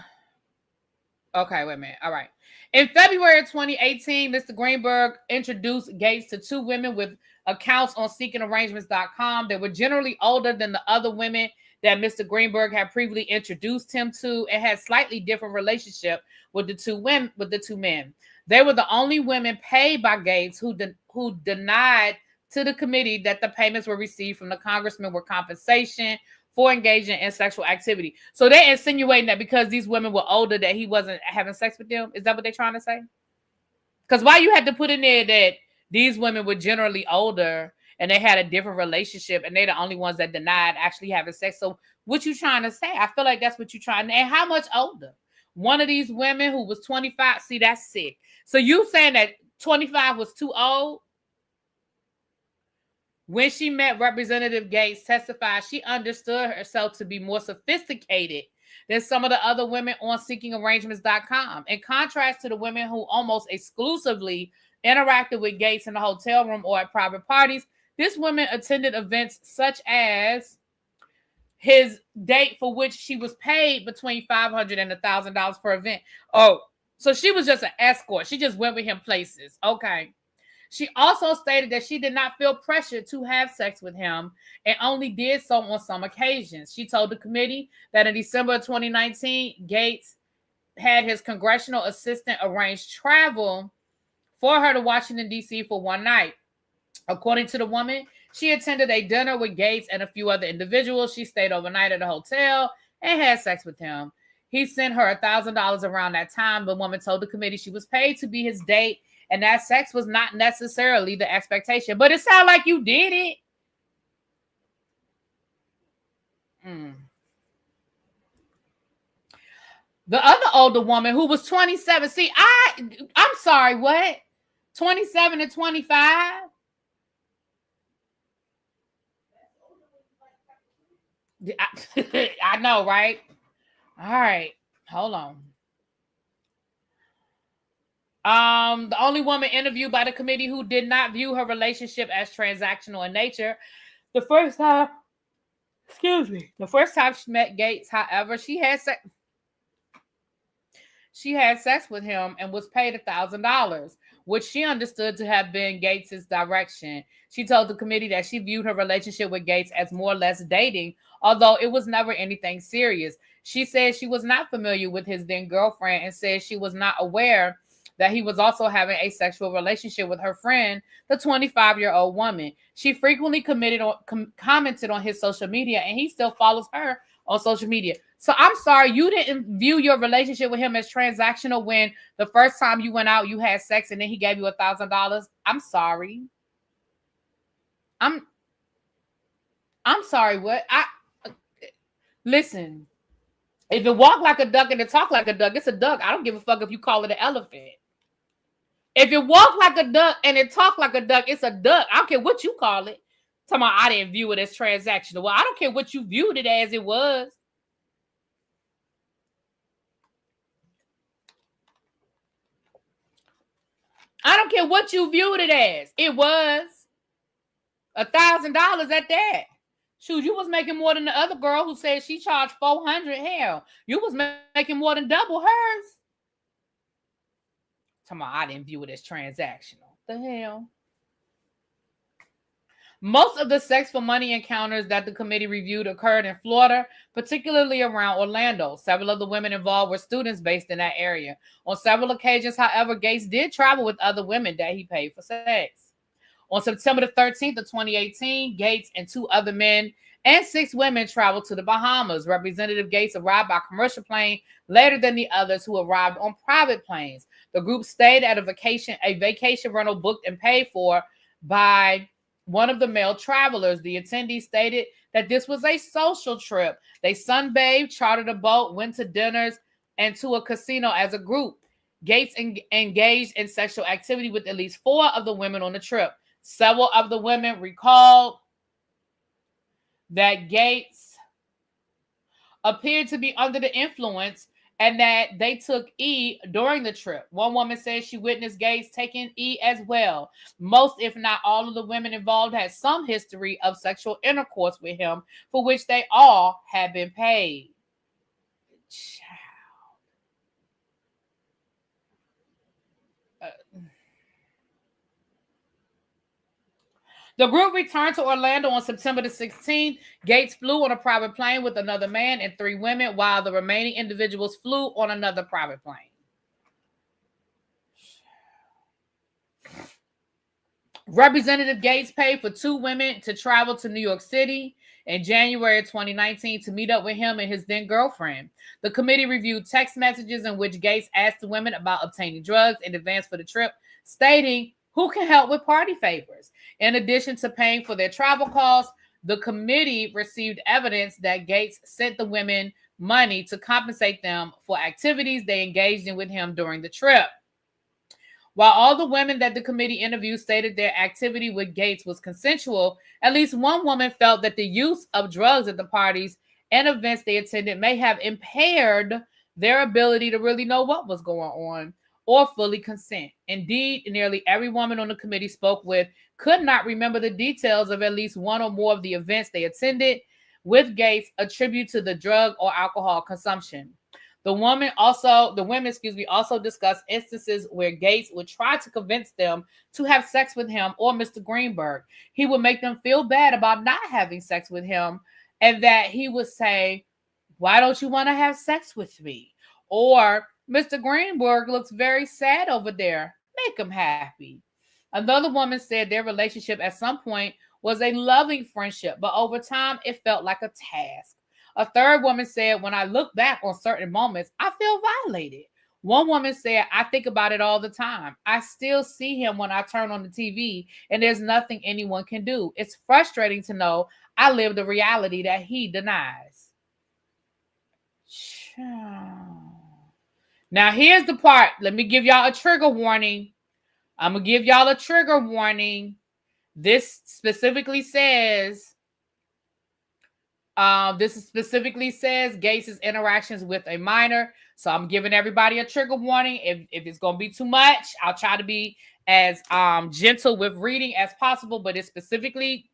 wait a minute. All right. In February of 2018, Mr. Greenberg introduced Gaetz to two women with accounts on seekingarrangements.com. They were generally older than the other women that Mr. Greenberg had previously introduced him to and had slightly different relationship with the two men. They were the only women paid by Gaetz who denied to the committee that the payments were received from the congressman were compensation for engaging in sexual activity. So they're insinuating that because these women were older that he wasn't having sex with them. Is that what they're trying to say? Because why you had to put in there that these women were generally older and they had a different relationship and they're the only ones that denied actually having sex. So what you trying to say? I feel like that's what you're trying to. And how much older? One of these women who was 25. See, that's sick. So you saying that 25 was too old? When she met Representative Gaetz, testified she understood herself to be more sophisticated than some of the other women on seekingarrangements.com. In contrast to the women who almost exclusively interacted with Gaetz in the hotel room or at private parties, this woman attended events such as his date, for which she was paid between $500 and $1,000 per event. Oh, so she was just an escort. She just went with him places. Okay. She also stated that she did not feel pressured to have sex with him and only did so on some occasions. She told the committee that in December of 2019, Gaetz had his congressional assistant arrange travel for her to Washington, D.C. for one night. According to the woman, she attended a dinner with Gaetz and a few other individuals. She stayed overnight at a hotel and had sex with him. He sent her $1,000 around that time. The woman told the committee she was paid to be his date and that sex was not necessarily the expectation. But it sounded like you did it. The other older woman who was 27. See, I'm sorry, what? 27 to 25? I know, right? All right. Hold on. The only woman interviewed by the committee who did not view her relationship as transactional in nature. The first time she met Gaetz, however, she had sex with him and was paid $1,000, which she understood to have been Gaetz's direction. She told the committee that she viewed her relationship with Gaetz as more or less dating, although it was never anything serious. She said she was not familiar with his then girlfriend and said she was not aware that he was also having a sexual relationship with her friend, the 25-year-old woman. She frequently commented on his social media, and he still follows her on social media. So I'm sorry, you didn't view your relationship with him as transactional when the first time you went out, you had sex, and then he gave you $1,000. I'm sorry. I'm sorry. What? Listen. If it walk like a duck and it talk like a duck, it's a duck. I don't give a fuck if you call it an elephant. If it walk like a duck and it talk like a duck, it's a duck. I don't care what you call it. Talking about I didn't view it as transactional. Well, I don't care what you viewed it as. It was. I don't care what you viewed it as. It was $1,000 at that. Shoot, you was making more than the other girl who said she charged $400. Hell, you was making more than double hers. Talking about I didn't view it as transactional. The hell? Most of the sex for money encounters that the committee reviewed occurred in Florida, particularly around Orlando. Several of the women involved were students based in that area. On several occasions, however, Gaetz did travel with other women that he paid for sex. On September the 13th of 2018, Gaetz and two other men and 6 women traveled to the Bahamas. Representative Gaetz arrived by commercial plane later than the others who arrived on private planes. The group stayed at a vacation rental booked and paid for by one of the male travelers. The attendees stated that this was a social trip. They sunbathed, chartered a boat, went to dinners, and to a casino as a group. Gaetz engaged in sexual activity with at least 4 of the women on the trip. Several of the women recalled that Gaetz appeared to be under the influence and that they took E during the trip. One woman says she witnessed Gaetz taking E as well. Most, if not all, of the women involved had some history of sexual intercourse with him, for which they all had been paid. The group returned to Orlando on September the 16th. Gaetz flew on a private plane with another man and 3 women, while the remaining individuals flew on another private plane. Representative Gaetz paid for 2 women to travel to New York City in January 2019 to meet up with him and his then girlfriend. The committee reviewed text messages in which Gaetz asked the women about obtaining drugs in advance for the trip, stating, "Who can help with party favors?" In addition to paying for their travel costs, the committee received evidence that Gaetz sent the women money to compensate them for activities they engaged in with him during the trip. While all the women that the committee interviewed stated their activity with Gaetz was consensual, at least one woman felt that the use of drugs at the parties and events they attended may have impaired their ability to really know what was going on or fully consent. Indeed, nearly every woman on the committee spoke with could not remember the details of at least one or more of the events they attended with Gaetz attributed to the drug or alcohol consumption. The women also discussed instances where Gaetz would try to convince them to have sex with him or Mr. Greenberg. He would make them feel bad about not having sex with him, and that he would say, "Why don't you want to have sex with me?" Or, "Mr. Greenberg looks very sad over there. Make him happy." Another woman said their relationship at some point was a loving friendship, but over time it felt like a task. A third woman said, "When I look back on certain moments, I feel violated." One woman said, "I think about it all the time. I still see him when I turn on the TV, and there's nothing anyone can do. It's frustrating to know I live the reality that he denies." Now, here's the part. Let me give y'all a trigger warning. I'm going to give y'all a trigger warning. This specifically says Gaetz' interactions with a minor. So I'm giving everybody a trigger warning. If it's going to be too much, I'll try to be as gentle with reading as possible. But this specifically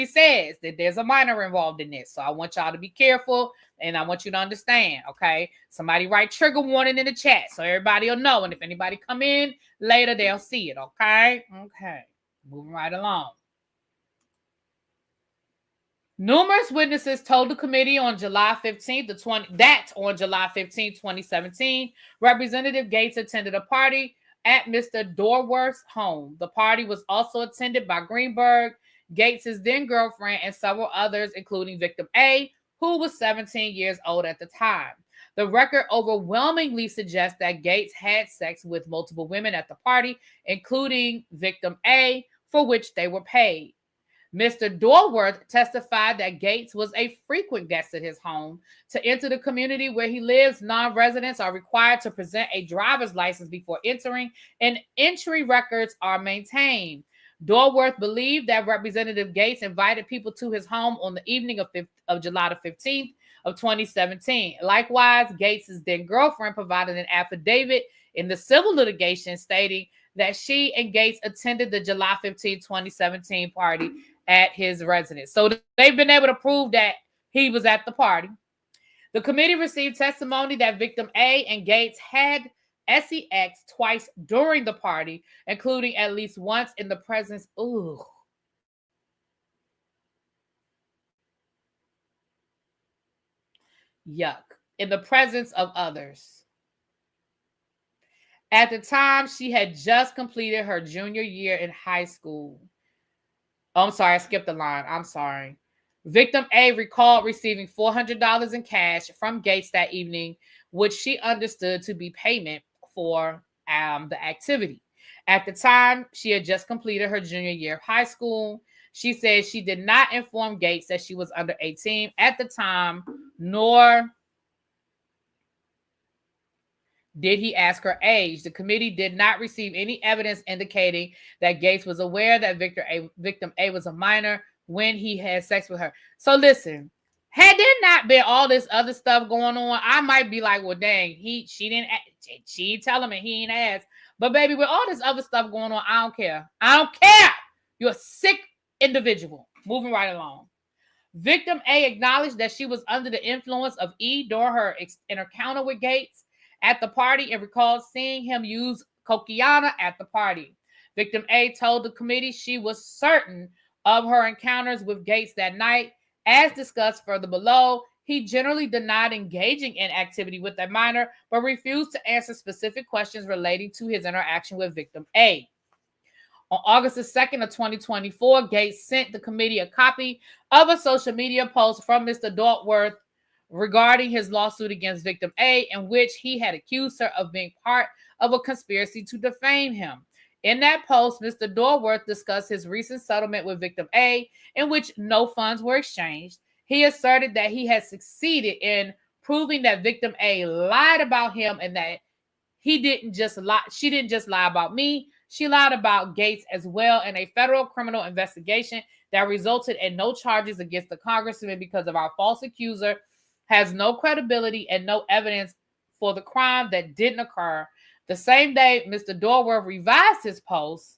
says that there's a minor involved in this. So I want y'all to be careful, and I want you to understand, okay? Somebody write trigger warning in the chat so everybody will know. And if anybody come in later, they'll see it, okay? Okay, moving right along. Numerous witnesses told the committee on July 15, 2017, Representative Gaetz attended a party at Mr. Dorworth's home. The party was also attended by Greenberg, Gaetz' then girlfriend, and several others, including victim A, who was 17 years old at the time. The record overwhelmingly suggests that Gaetz had sex with multiple women at the party, including victim A, for which they were paid. Mr. Dorworth testified that Gaetz was a frequent guest at his home. To enter the community where he lives, non-residents are required to present a driver's license before entering, and entry records are maintained. Dorworth believed that Representative Gaetz invited people to his home on the evening of July the 15th of 2017. Likewise, Gaetz' then girlfriend provided an affidavit in the civil litigation stating that she and Gaetz attended the July 15, 2017 party at his residence. So they've been able to prove that he was at the party. The committee received testimony that victim A and Gaetz had sex twice during the party, including at least once in the presence, in the presence of others. At the time, she had just completed her junior year in high school. Oh, I'm sorry, I skipped a line. I'm sorry. Victim A recalled receiving $400 in cash from Gaetz that evening, which she understood to be payment for the activity. At the time, she had just completed her junior year of high school. She said she did not inform Gaetz that she was under 18 at the time, nor did he ask her age. The committee did not receive any evidence indicating that Gaetz was aware that victim A was a minor when he had sex with her. So listen, Had there not been all this other stuff going on, I might be like, well, dang, she ain't tell him and he ain't asked. But baby, with all this other stuff going on, I don't care. I don't care. You're a sick individual. Moving right along. Victim A acknowledged that she was under the influence of E during her encounter with Gaetz at the party and recalled seeing him use cocaine at the party. Victim A told the committee she was certain of her encounters with Gaetz that night. As discussed further below, he generally denied engaging in activity with a minor, but refused to answer specific questions relating to his interaction with Victim A. On August the 2nd of 2024, Gaetz sent the committee a copy of a social media post from Mr. Dortworth regarding his lawsuit against Victim A, in which he had accused her of being part of a conspiracy to defame him. In that post, Mr. Dortworth discussed his recent settlement with Victim A, in which no funds were exchanged. He asserted that he had succeeded in proving that Victim A lied about him and that she didn't just lie about me. She lied about Gaetz as well in a federal criminal investigation that resulted in no charges against the congressman because of our false accuser has no credibility and no evidence for the crime that didn't occur. The same day, Mr. Dorworth revised his post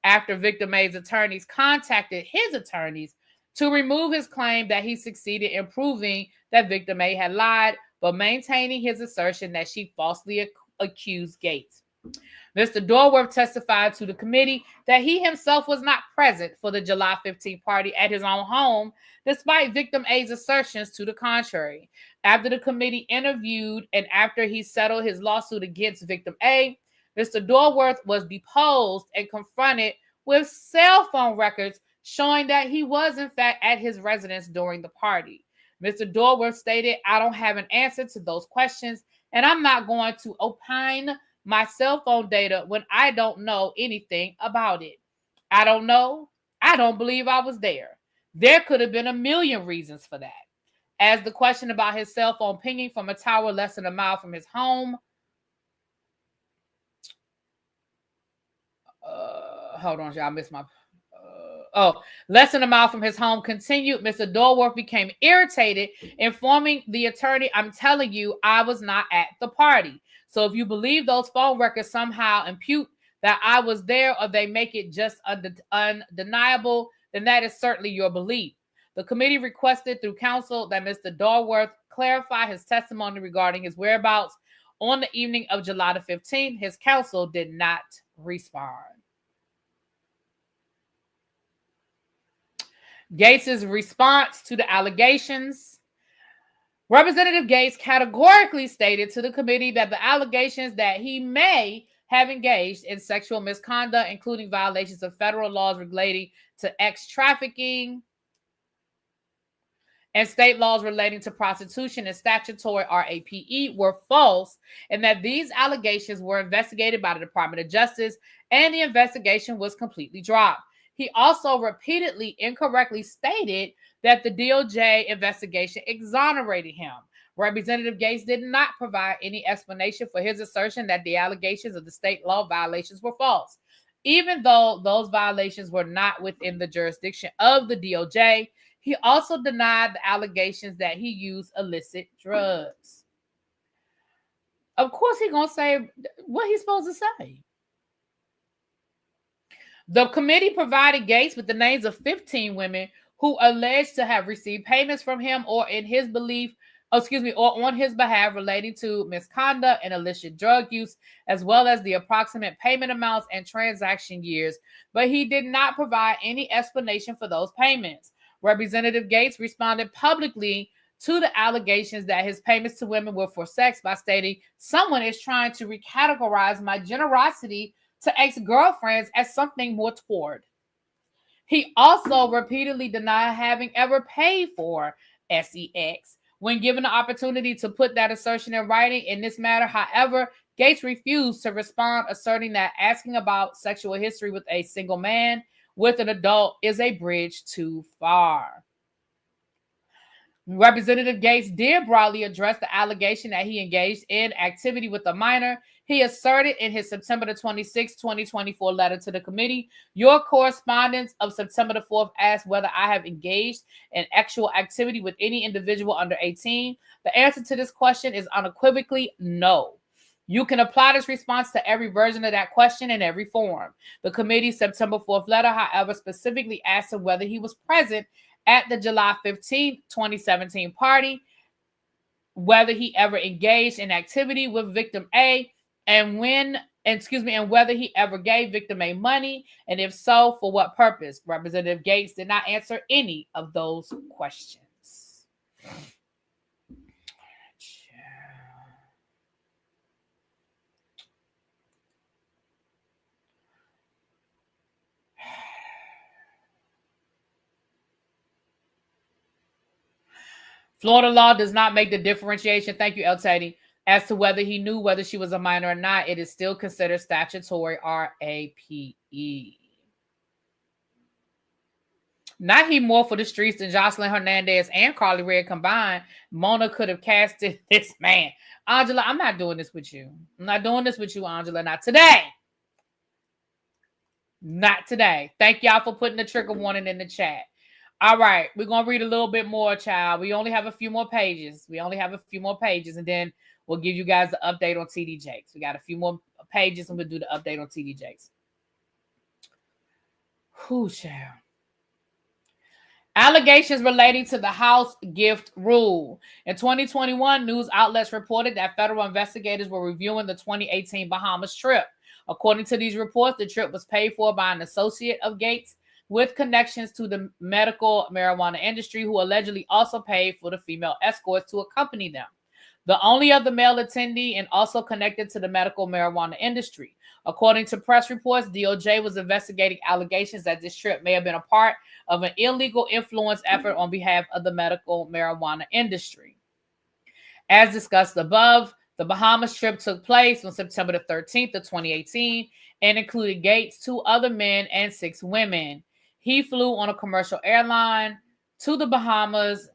after Victim A's attorneys contacted his attorneys to remove his claim that he succeeded in proving that Victim A had lied, but maintaining his assertion that she falsely accused Gaetz. Mr. Dorworth testified to the committee that he himself was not present for the July 15th party at his own home, despite Victim A's assertions to the contrary. After the committee interviewed and after he settled his lawsuit against Victim A, Mr. Dorworth was deposed and confronted with cell phone records showing that he was in fact at his residence during the party. Mr. Dorworth stated, "I don't have an answer to those questions, and I'm not going to opine my cell phone data when I don't know anything about it. I don't know. I don't believe I was there. There could have been a million reasons for that." As the question about his cell phone pinging from a tower less than a mile from his home, hold on, y'all, I missed my... less than a mile from his home continued, Mr. Dorworth became irritated, informing the attorney, "I'm telling you, I was not at the party. So if you believe those phone records somehow impute that I was there or they make it just undeniable, then that is certainly your belief." The committee requested through counsel that Mr. Dorworth clarify his testimony regarding his whereabouts on the evening of July the 15th. His counsel did not respond. Gaetz's response to the allegations. Representative Gaetz categorically stated to the committee that the allegations that he may have engaged in sexual misconduct, including violations of federal laws relating to trafficking and state laws relating to prostitution and statutory RAPE, were false, and that these allegations were investigated by the Department of Justice and the investigation was completely dropped. He also repeatedly incorrectly stated that the DOJ investigation exonerated him. Representative Gaetz did not provide any explanation for his assertion that the allegations of the state law violations were false. Even though those violations were not within the jurisdiction of the DOJ, he also denied the allegations that he used illicit drugs. Of course, he's going to say what he's supposed to say. The committee provided Gaetz with the names of 15 women who alleged to have received payments from him or on his behalf relating to misconduct and illicit drug use, as well as the approximate payment amounts and transaction years, but he did not provide any explanation for those payments. Representative Gaetz responded publicly to the allegations that his payments to women were for sex by stating, "Someone is trying to recategorize my generosity to ex-girlfriends as something more toward." He also repeatedly denied having ever paid for sex. When given the opportunity to put that assertion in writing in this matter, however, Gaetz refused to respond, asserting that asking about sexual history with a single man with an adult is a bridge too far. Representative Gaetz did broadly address the allegation that he engaged in activity with a minor. He asserted in his September 26, 2024 letter to the committee, your correspondence of September 4th asked whether I have engaged in actual activity with any individual under 18. The answer to this question is unequivocally no. You can apply this response to every version of that question in every form. The committee's September 4th letter, however, specifically asked him whether he was present at the July 15, 2017 party, whether he ever engaged in activity with victim A, and whether he ever gave victim A money, and if so, for what purpose. Representative Gaetz did not answer any of those questions. Florida law does not make the differentiation, thank you, El Teddy, as to whether he knew whether she was a minor or not. It is still considered statutory RAPE. Not he more for the streets than Jocelyn Hernandez and Carly Red combined. Mona could have casted this man. Angela, I'm not doing this with you. I'm not doing this with you, Angela. Not today. Not today. Thank y'all for putting the trigger warning in the chat. All right, we're going to read a little bit more, child. We only have a few more pages. And then we'll give you guys the update on TD Jakes. We got a few more pages, and we'll do the update on TD Jakes. Whew, child. Allegations relating to the house gift rule. In 2021, news outlets reported that federal investigators were reviewing the 2018 Bahamas trip. According to these reports, the trip was paid for by an associate of Gaetz with connections to the medical marijuana industry, who allegedly also paid for the female escorts to accompany them. The only other male attendee and also connected to the medical marijuana industry. According to press reports, DOJ was investigating allegations that this trip may have been a part of an illegal influence effort on behalf of the medical marijuana industry. As discussed above, the Bahamas trip took place on September the 13th of 2018 and included Gaetz, 2 other men, and 6 women. He flew on a commercial airline to the Bahamas.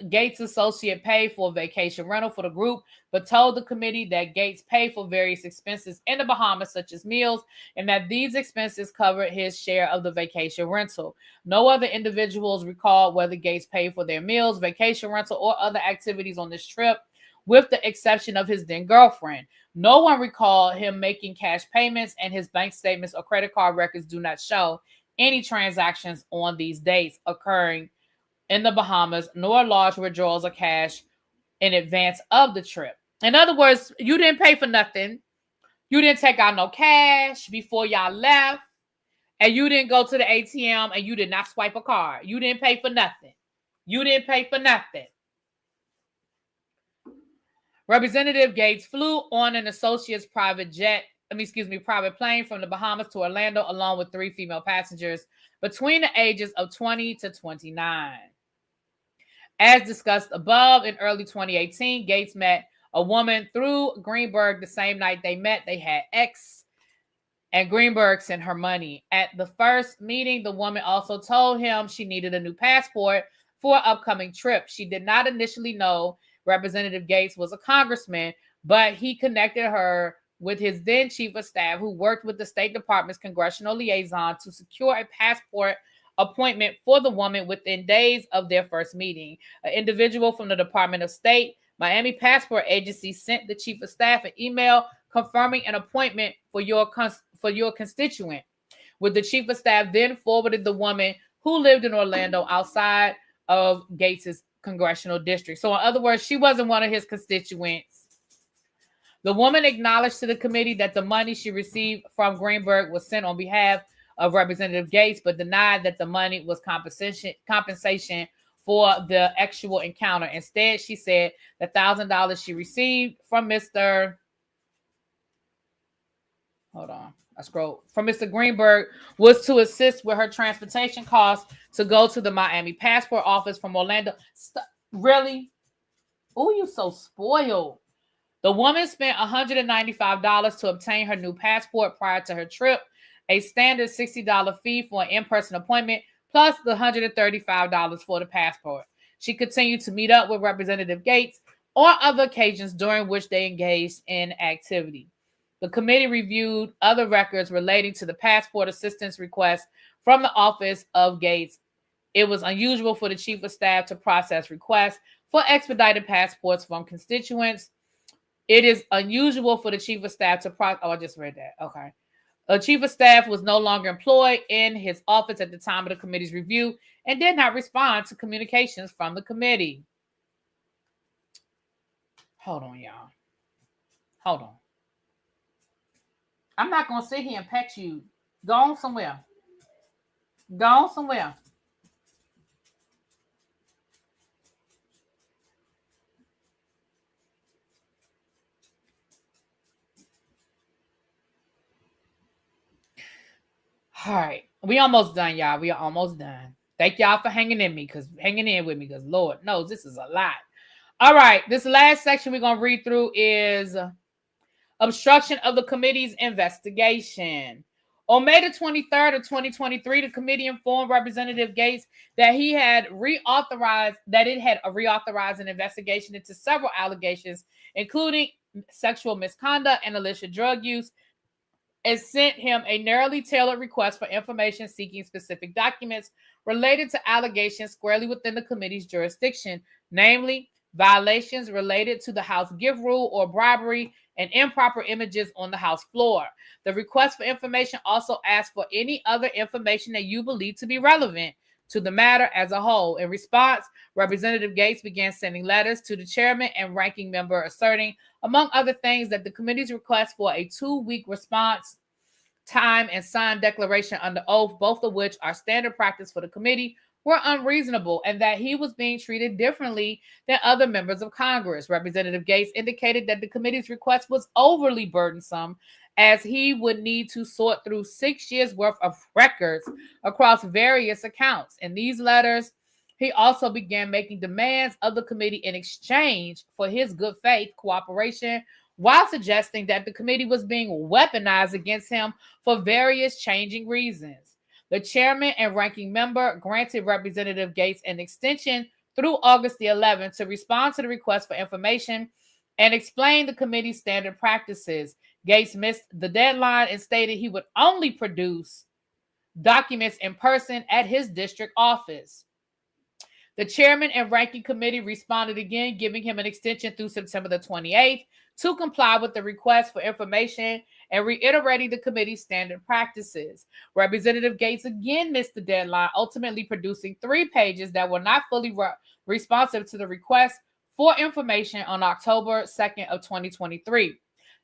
Gaetz' associate paid for a vacation rental for the group, but told the committee that Gaetz paid for various expenses in the Bahamas, such as meals, and that these expenses covered his share of the vacation rental. No other individuals recalled whether Gaetz paid for their meals, vacation rental, or other activities on this trip, with the exception of his then girlfriend. No one recalled him making cash payments, and his bank statements or credit card records do not show any transactions on these dates occurring in the Bahamas, nor large withdrawals of cash in advance of the trip. In other words, you didn't pay for nothing. You didn't take out no cash before y'all left. And you didn't go to the ATM and you did not swipe a card. You didn't pay for nothing. Representative Gaetz flew on an associate's private plane from the Bahamas to Orlando, along with 3 female passengers between the ages of 20 to 29. As discussed above, in early 2018, Gaetz met a woman through Greenberg. The same night they met, they had sex, and Greenberg sent her money. At the first meeting, the woman also told him she needed a new passport for an upcoming trip. She did not initially know Representative Gaetz was a congressman, but he connected her with his then chief of staff, who worked with the State Department's congressional liaison to secure a passport appointment for the woman within days of their first meeting. An individual from the Department of State Miami Passport Agency sent the chief of staff an email confirming an appointment for your constituent, with the chief of staff then forwarded the woman, who lived in Orlando outside of Gaetz' congressional district. So in other words, she wasn't one of his constituents. The woman acknowledged to the committee that the money she received from Greenberg was sent on behalf of Representative Gaetz, but denied that the money was compensation for the actual encounter. Instead, she said the $1,000 she received from Mr. Greenberg was to assist with her transportation costs to go to the Miami passport office from Orlando. Really? Oh, you so spoiled. The woman spent $195 to obtain her new passport prior to her trip, a standard $60 fee for an in-person appointment, plus the $135 for the passport. She continued to meet up with Representative Gaetz on other occasions during which they engaged in activity. The committee reviewed other records relating to the passport assistance request from the office of Gaetz. It was unusual for the chief of staff to process requests for expedited passports from constituents. It is unusual for the chief of staff to process. Oh, I just read that. Okay. A chief of staff was no longer employed in his office at the time of the committee's review and did not respond to communications from the committee. Hold on, y'all. Hold on. I'm not going to sit here and pet you. Go on somewhere. Go on somewhere. All right. We almost done, y'all. We are almost done. Thank y'all for hanging in with me because Lord knows this is a lot. All right. This last section we're going to read through is obstruction of the committee's investigation. On May the 23rd of 2023, the committee informed Representative Gaetz that it had reauthorized an investigation into several allegations, including sexual misconduct and illicit drug use, and sent him a narrowly tailored request for information seeking specific documents related to allegations squarely within the committee's jurisdiction, namely violations related to the House gift rule or bribery and improper images on the House floor. The request for information also asked for any other information that you believe to be relevant to the matter as a whole. In response, Representative Gaetz began sending letters to the chairman and ranking member asserting, among other things, that the committee's request for a 2-week response time and signed declaration under oath, both of which are standard practice for the committee, were unreasonable and that he was being treated differently than other members of Congress. Representative Gaetz indicated that the committee's request was overly burdensome as he would need to sort through 6 years worth of records across various accounts. In these letters, he also began making demands of the committee in exchange for his good faith cooperation, while suggesting that the committee was being weaponized against him for various changing reasons. The chairman and ranking member granted Representative Gaetz an extension through August the 11th to respond to the request for information and explain the committee's standard practices. Gaetz missed the deadline and stated he would only produce documents in person at his district office. The chairman and ranking committee responded again, giving him an extension through September the 28th to comply with the request for information and reiterating the committee's standard practices. Representative Gaetz again missed the deadline, ultimately producing 3 pages that were not fully responsive to the request for information on October 2nd of 2023.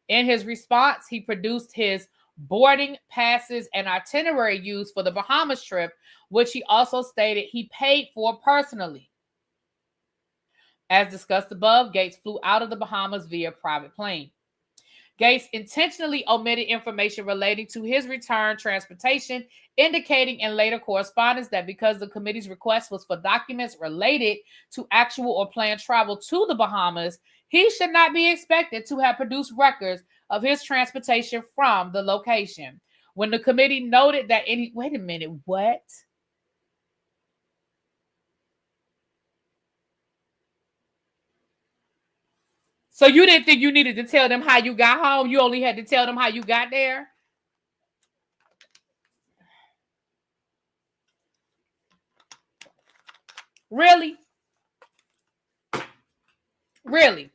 In his response, he produced his boarding passes and itinerary used for the Bahamas trip, which he also stated he paid for personally. As discussed above, Gaetz flew out of the Bahamas via private plane. Gaetz intentionally omitted information relating to his return transportation, indicating in later correspondence that because the committee's request was for documents related to actual or planned travel to the Bahamas, he should not be expected to have produced records of his transportation from the location. When the committee noted that wait a minute, what? So you didn't think you needed to tell them how you got home? You only had to tell them how you got there? Really? Really?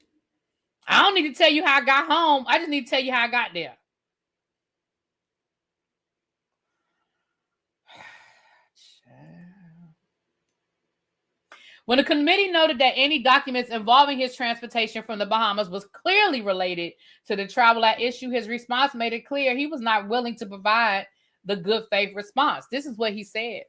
I don't need to tell you how I got home. I just need to tell you how I got there. When the committee noted that any documents involving his transportation from the Bahamas was clearly related to the travel at issue, his response made it clear he was not willing to provide the good faith response. This is what he said.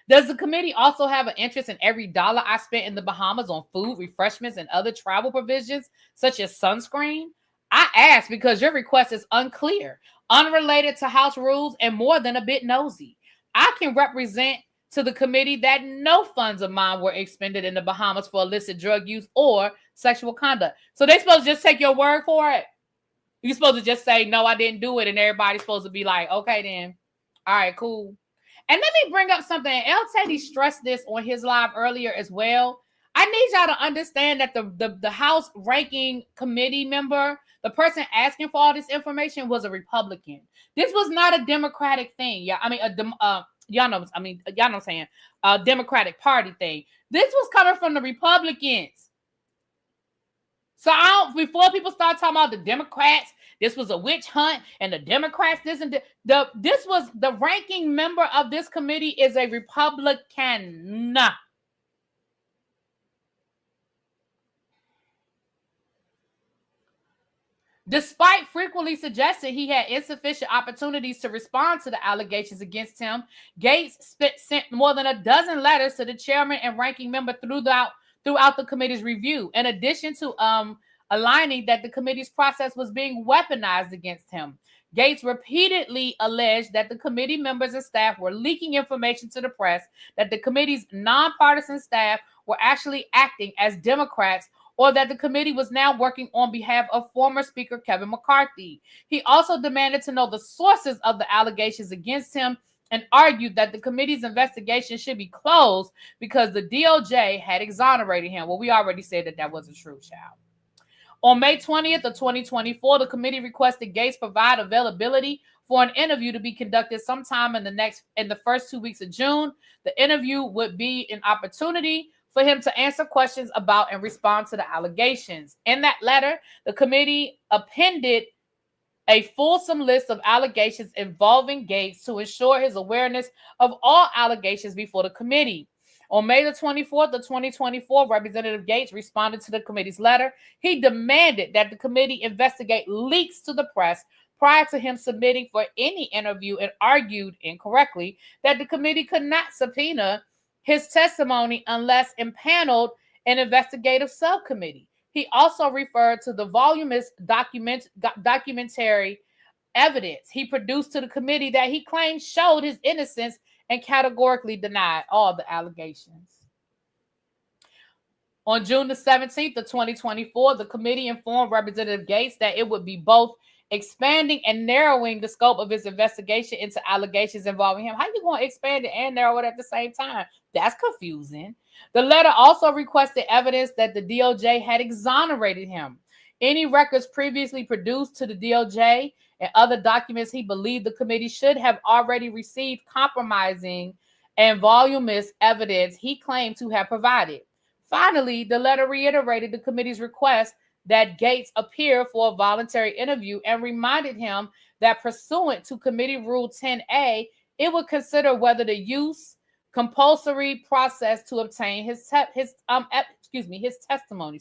Does the committee also have an interest in every dollar I spent in the Bahamas on food, refreshments, and other travel provisions, such as sunscreen? I ask because your request is unclear, unrelated to house rules, and more than a bit nosy. I can represent to the committee that no funds of mine were expended in the Bahamas for illicit drug use or sexual conduct. So they're supposed to just take your word for it? You're supposed to just say, no, I didn't do it. And everybody's supposed to be like, okay, then. All right, cool. And let me bring up something. El Teddy stressed this on his live earlier as well. I need y'all to understand that the House ranking committee member, the person asking for all this information, was a Republican. This was not a Democratic thing. Yeah, I mean, y'all know what I'm saying, a Democratic Party thing. This was coming from the Republicans. So before people start talking about the Democrats, this was a witch hunt, and the Democrats, this was the ranking member of this committee is a Republican. Despite frequently suggesting he had insufficient opportunities to respond to the allegations against him, Gaetz sent more than a dozen letters to the chairman and ranking member throughout the committee's review, in addition to aligning that the committee's process was being weaponized against him. Gaetz repeatedly alleged that the committee members and staff were leaking information to the press, that the committee's nonpartisan staff were actually acting as Democrats, or that the committee was now working on behalf of former Speaker Kevin McCarthy. He also demanded to know the sources of the allegations against him and argued that the committee's investigation should be closed because the DOJ had exonerated him. Well, we already said that wasn't true, child. On May 20th of 2024, the committee requested Gaetz provide availability for an interview to be conducted sometime in the first 2 weeks of June. The interview would be an opportunity for him to answer questions about and respond to the allegations. In that letter, the committee appended a fulsome list of allegations involving Gaetz to ensure his awareness of all allegations before the committee. On May the 24th of 2024, Representative Gaetz responded to the committee's letter. He demanded that the committee investigate leaks to the press prior to him submitting for any interview, and argued incorrectly that the committee could not subpoena his testimony unless impaneled an investigative subcommittee. He also referred to the voluminous documentary evidence he produced to the committee that he claimed showed his innocence, and categorically denied all the allegations. On June the 17th of 2024, the committee informed Representative Gaetz that it would be both expanding and narrowing the scope of his investigation into allegations involving him. How you going to expand it and narrow it at the same time? That's confusing. The letter also requested evidence that the DOJ had exonerated him. Any records previously produced to the DOJ and other documents he believed the committee should have already received compromising and voluminous evidence he claimed to have provided. Finally, the letter reiterated the committee's request that Gaetz appear for a voluntary interview and reminded him that pursuant to Committee Rule 10A, it would consider whether the use compulsory process to obtain his testimony.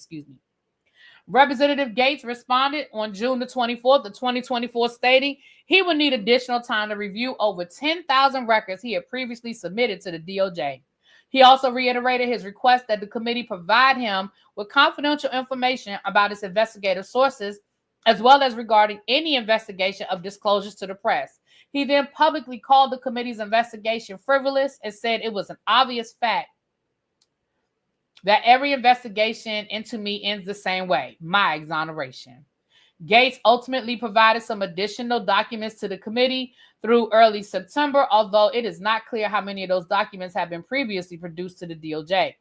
Representative Gaetz responded on June the 24th of 2024, stating he would need additional time to review over 10,000 records he had previously submitted to the DOJ. He also reiterated his request that the committee provide him with confidential information about its investigative sources, as well as regarding any investigation of disclosures to the press. He then publicly called the committee's investigation frivolous and said it was an obvious fact that every investigation into me ends the same way, my exoneration. Gaetz ultimately provided some additional documents to the committee through early September, although it is not clear how many of those documents have been previously produced to the DOJ.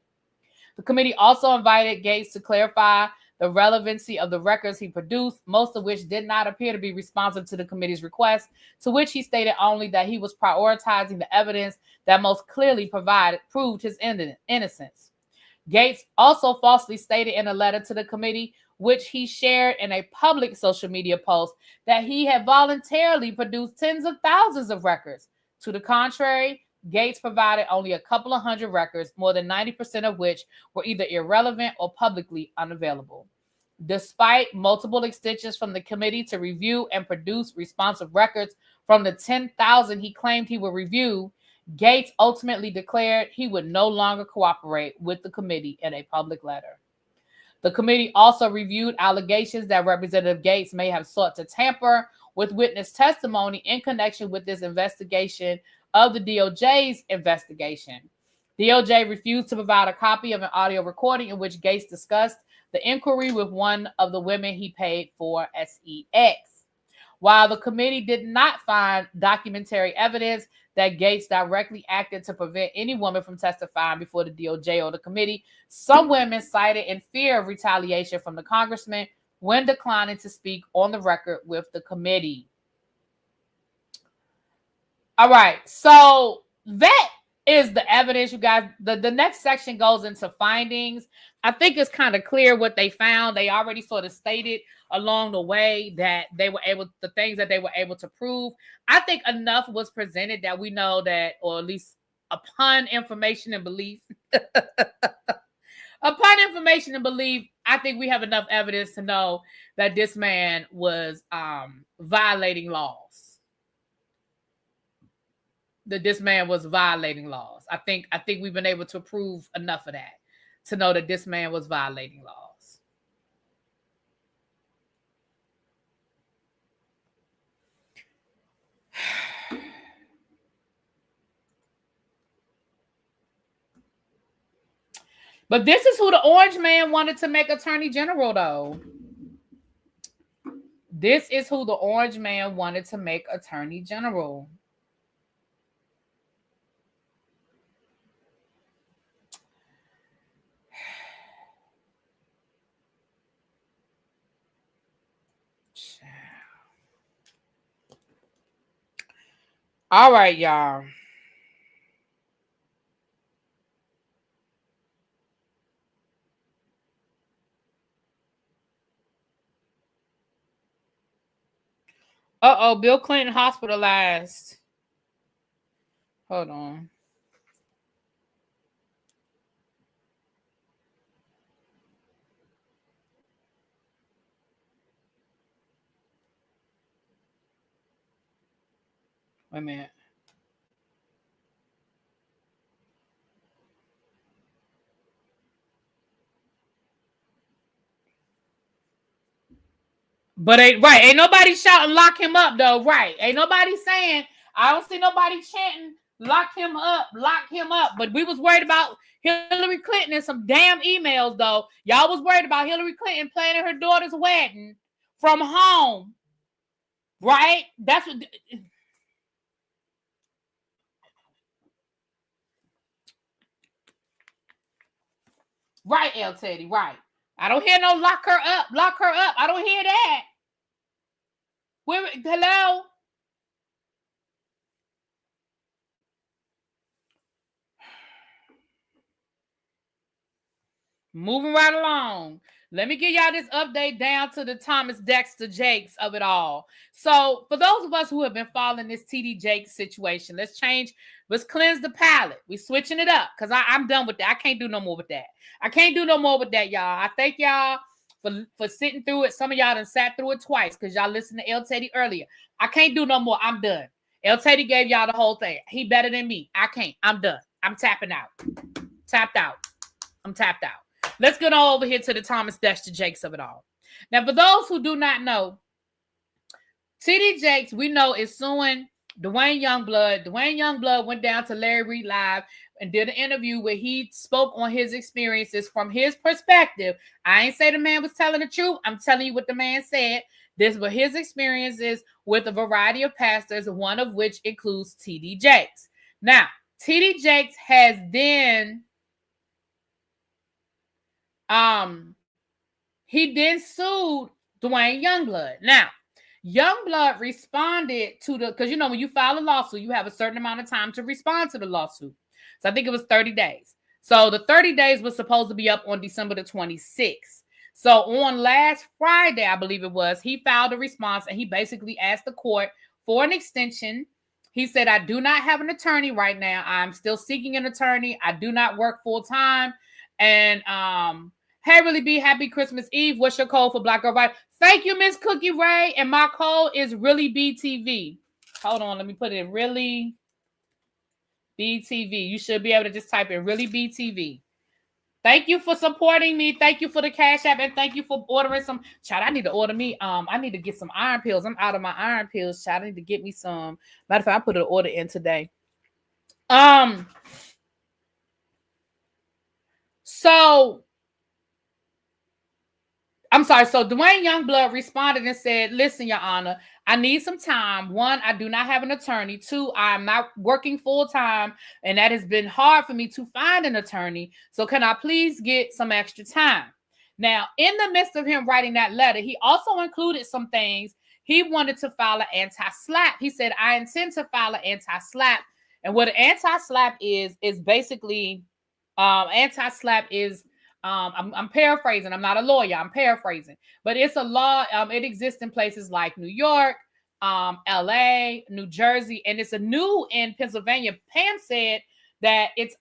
The committee also invited Gaetz to clarify the relevancy of the records he produced, most of which did not appear to be responsive to the committee's request, to which he stated only that he was prioritizing the evidence that most clearly proved his innocence. Gaetz also falsely stated in a letter to the committee, which he shared in a public social media post, that he had voluntarily produced tens of thousands of records. To the contrary, Gaetz provided only a couple of hundred records, more than 90% of which were either irrelevant or publicly unavailable. Despite multiple extensions from the committee to review and produce responsive records from the 10,000 he claimed he would review, Gaetz ultimately declared he would no longer cooperate with the committee in a public letter. The committee also reviewed allegations that Representative Gaetz may have sought to tamper with witness testimony in connection with this investigation of the DOJ's investigation. DOJ refused to provide a copy of an audio recording in which Gaetz discussed the inquiry with one of the women he paid for SEX. While the committee did not find documentary evidence that Gaetz directly acted to prevent any woman from testifying before the DOJ or the committee, some women cited in fear of retaliation from the congressman when declining to speak on the record with the committee. All right, so that is the evidence, you guys. The next section goes into findings. I think it's kind of clear what they found. They already sort of stated along the way that they were able, the things that they were able to prove. I think enough was presented that we know that, or at least upon information and belief, upon information and belief, I think we have enough evidence to know that this man was violating laws. That this man was violating laws. I think we've been able to prove enough of that to know that this man was violating laws. But this is who the orange man wanted to make attorney general, though. This is who the orange man wanted to make attorney general. All right, y'all. Uh-oh, Bill Clinton hospitalized. Hold on. Wait a minute. But ain't nobody shouting lock him up though, right? Ain't nobody saying, I don't see nobody chanting lock him up. But we was worried about Hillary Clinton and some damn emails though. Y'all was worried about Hillary Clinton planning her daughter's wedding from home, right? That's what. Right, L. Teddy, right. I don't hear no lock her up. I don't hear that. Hello? Moving right along. Let me give y'all this update down to the Thomas Dexter Jakes of it all. So for those of us who have been following this TD Jakes situation, let's cleanse the palate. We're switching it up because I'm done with that. I can't do no more with that. Y'all. I thank y'all for sitting through it. Some of y'all done sat through it twice because y'all listened to L. Teddy earlier. I can't do no more. I'm done. L. Teddy gave y'all the whole thing. He better than me. I can't. I'm done. I'm tapping out. I'm tapped out. Let's get on over here to the Thomas Dexter Jakes of it all. Now, for those who do not know, TD Jakes, we know, is suing Dwayne Youngblood. Dwayne Youngblood went down to Larry Reed Live and did an interview where he spoke on his experiences from his perspective. I ain't say the man was telling the truth. I'm telling you what the man said. This were his experiences with a variety of pastors, one of which includes TD Jakes. Now, TD Jakes has then he then sued Dwayne Youngblood. Now, Youngblood responded to because when you file a lawsuit, you have a certain amount of time to respond to the lawsuit. So I think it was 30 days. So the 30 days was supposed to be up on December the 26th. So on last Friday, I believe it was, he filed a response and he basically asked the court for an extension. He said, I do not have an attorney right now. I'm still seeking an attorney. I do not work full time. And hey, Really B, happy Christmas Eve. What's your code for Black Girl Right? Thank you, Miss Cookie Ray. And my code is ReallyBTV. Hold on, let me put it in ReallyBTV. You should be able to just type in ReallyBTV. Thank you for supporting me. Thank you for the Cash App. And thank you for ordering some. Child, I need to order me. I need to get some iron pills. I'm out of my iron pills, child. I need to get me some. Matter of fact, I put an order in today. So I'm sorry. So Dwayne Youngblood responded and said, listen, Your Honor, I need some time. One, I do not have an attorney. Two, I'm not working full time, and that has been hard for me to find an attorney. So can I please get some extra time? Now, in the midst of him writing that letter, he also included some things. He wanted to file an anti-SLAPP. He said, I intend to file an anti-SLAPP. And what an anti-SLAPP is basically, anti-SLAPP is, I'm paraphrasing. I'm not a lawyer. I'm paraphrasing. But it's a law. It exists in places like New York, LA, New Jersey, and it's a new in Pennsylvania. Pam said that it's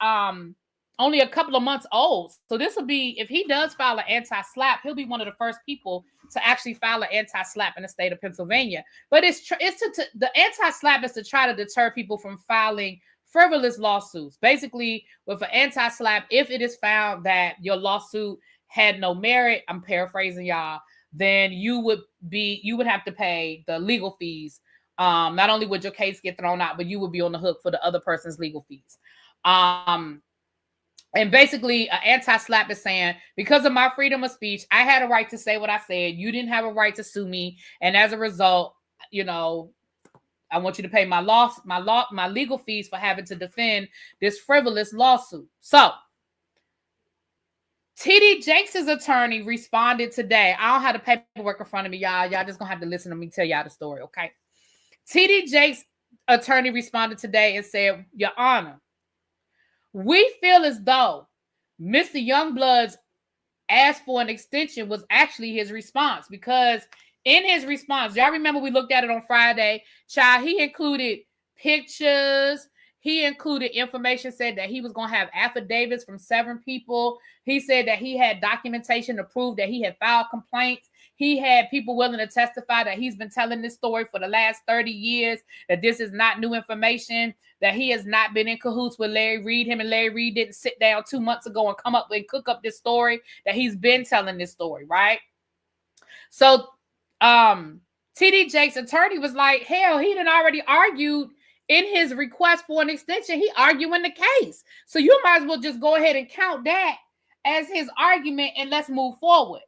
only a couple of months old. So this will be, if he does file an anti-SLAPP, he'll be one of the first people to actually file an anti-SLAPP in the state of Pennsylvania. But the anti-SLAPP is to try to deter people from filing frivolous lawsuits. Basically, with an anti-SLAPP, if it is found that your lawsuit had no merit, I'm paraphrasing y'all, then you would have to pay the legal fees. Not only would your case get thrown out, but you would be on the hook for the other person's legal fees. And basically, an anti-SLAPP is saying, because of my freedom of speech, I had a right to say what I said. You didn't have a right to sue me. And as a result, I want you to pay my legal fees for having to defend this frivolous lawsuit. So, TD Jakes' attorney responded today. I don't have the paperwork in front of me, y'all. Y'all just gonna have to listen to me tell y'all the story, okay? TD Jakes' attorney responded today and said, Your Honor, we feel as though Mr. Youngblood's asked for an extension was actually his response, because in his response, y'all remember we looked at it on Friday, child, he included pictures. He included information, said that he was going to have affidavits from 7 people. He said that he had documentation to prove that he had filed complaints. He had people willing to testify that he's been telling this story for the last 30 years, that this is not new information, that he has not been in cahoots with Larry Reed. Him and Larry Reed didn't sit down 2 months ago and come up and cook up this story, that he's been telling this story, right? So TD Jakes' attorney was like, hell, he done already argued in his request for an extension. He arguing the case. So you might as well just go ahead and count that as his argument and let's move forward.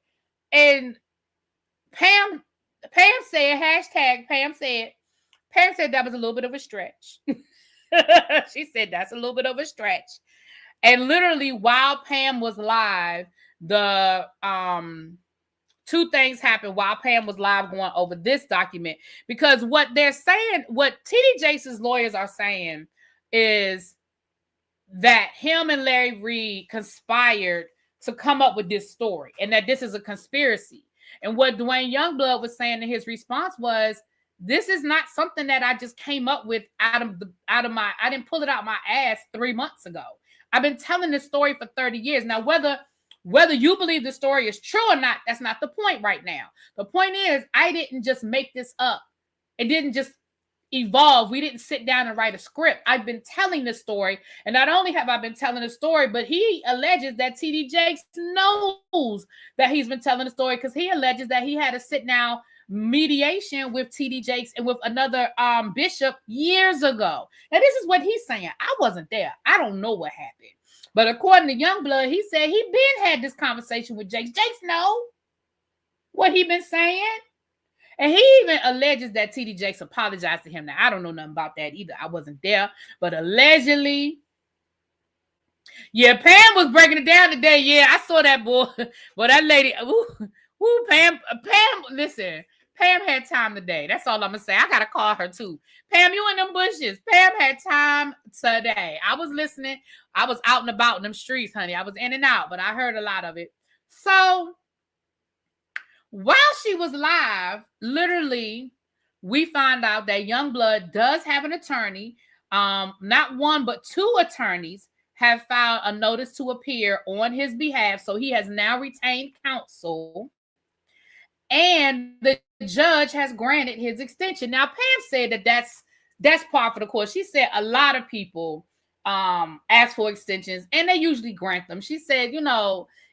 And Pam said, Pam said that was a little bit of a stretch. She said that's a little bit of a stretch. And literally while Pam was live, the 2 things happened while Pam was live going over this document, because what they're saying, what TD Jakes' lawyers are saying is that him and Larry Reed conspired to come up with this story and that this is a conspiracy. And what Dwayne Youngblood was saying in his response was, this is not something that I just came up with I didn't pull it out my ass 3 months ago. I've been telling this story for 30 years. Now, whether you believe the story is true or not, that's not the point right now. The point is, I didn't just make this up. It didn't just evolve. We didn't sit down and write a script. I've been telling this story. And not only have I been telling the story, but he alleges that TD Jakes knows that he's been telling the story, because he alleges that he had a sit-down mediation with TD Jakes and with another bishop years ago. Now, this is what he's saying. I wasn't there. I don't know what happened. But according to Youngblood, he said he been had this conversation with Jakes. Jakes know what he been saying. And he even alleges that TD Jakes apologized to him. Now, I don't know nothing about that either. I wasn't there. But allegedly, yeah, Pam was breaking it down today. Yeah, I saw that, boy. Well, that lady, Pam, listen. Pam had time today. That's all I'm going to say. I got to call her too. Pam, you in them bushes. Pam had time today. I was listening. I was out and about in them streets, honey. I was in and out, but I heard a lot of it. So while she was live, literally, we found out that Youngblood does have an attorney. Not one, but 2 attorneys have filed a notice to appear on his behalf. So he has now retained counsel. And the judge has granted his extension. Now, Pam said that that's par for the course. She said a lot of people ask for extensions and they usually grant them. She said,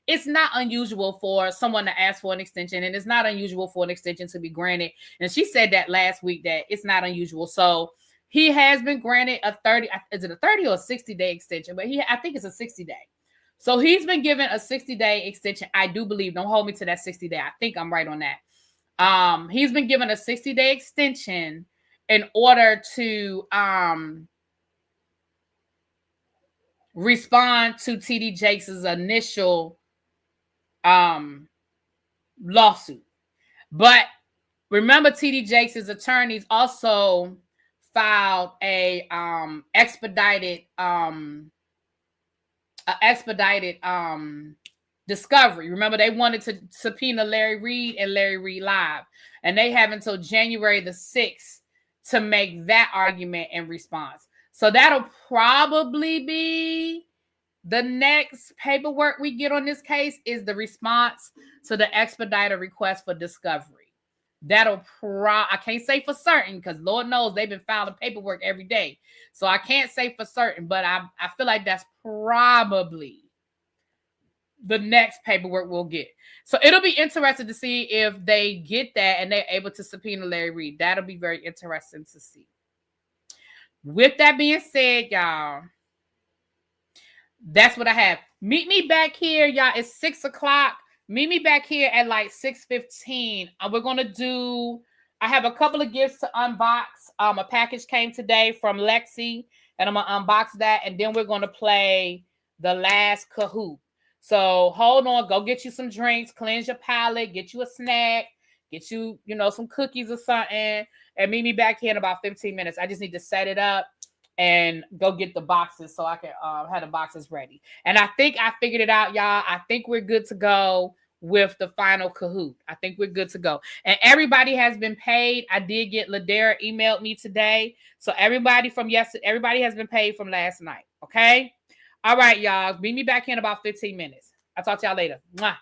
it's not unusual for someone to ask for an extension, and it's not unusual for an extension to be granted. And she said that last week, that it's not unusual. So he has been granted a 30 or 60-day extension, but I think it's a 60-day. So he's been given a 60-day extension. I do believe, don't hold me to that 60-day. I think I'm right on that. He's been given a 60-day extension in order to respond to TD Jakes' initial lawsuit. But remember, TD Jakes' attorneys also filed a expedited discovery. Remember, they wanted to subpoena Larry Reed and Larry Reed Live, and they have until January the 6th to make that argument in response. So that'll probably be the next paperwork we get on this case, is the response to the expedited request for discovery. I can't say for certain, because Lord knows they've been filing paperwork every day. So I can't say for certain, but I feel like that's probably the next paperwork we'll get. So it'll be interesting to see if they get that and they're able to subpoena Larry Reed. That'll be very interesting to see. With that being said, y'all, that's what I have. Meet me back here, y'all. It's 6 o'clock. Meet me back here at like 6:15. We're going to do, I have a couple of gifts to unbox. A package came today from Lexi, and I'm going to unbox that. And then we're going to play the last Kahoot. So hold on. Go get you some drinks, cleanse your palate, get you a snack, get you, some cookies or something, and meet me back here in about 15 minutes. I just need to set it up and go get the boxes so I can have the boxes ready. And I think I figured it out, y'all. I think we're good to go with the final Kahoot. I think we're good to go. And everybody has been paid. I did get Ladera emailed me today. So everybody has been paid from last night. Okay? All right, y'all. Meet me back in about 15 minutes. I'll talk to y'all later. Mwah.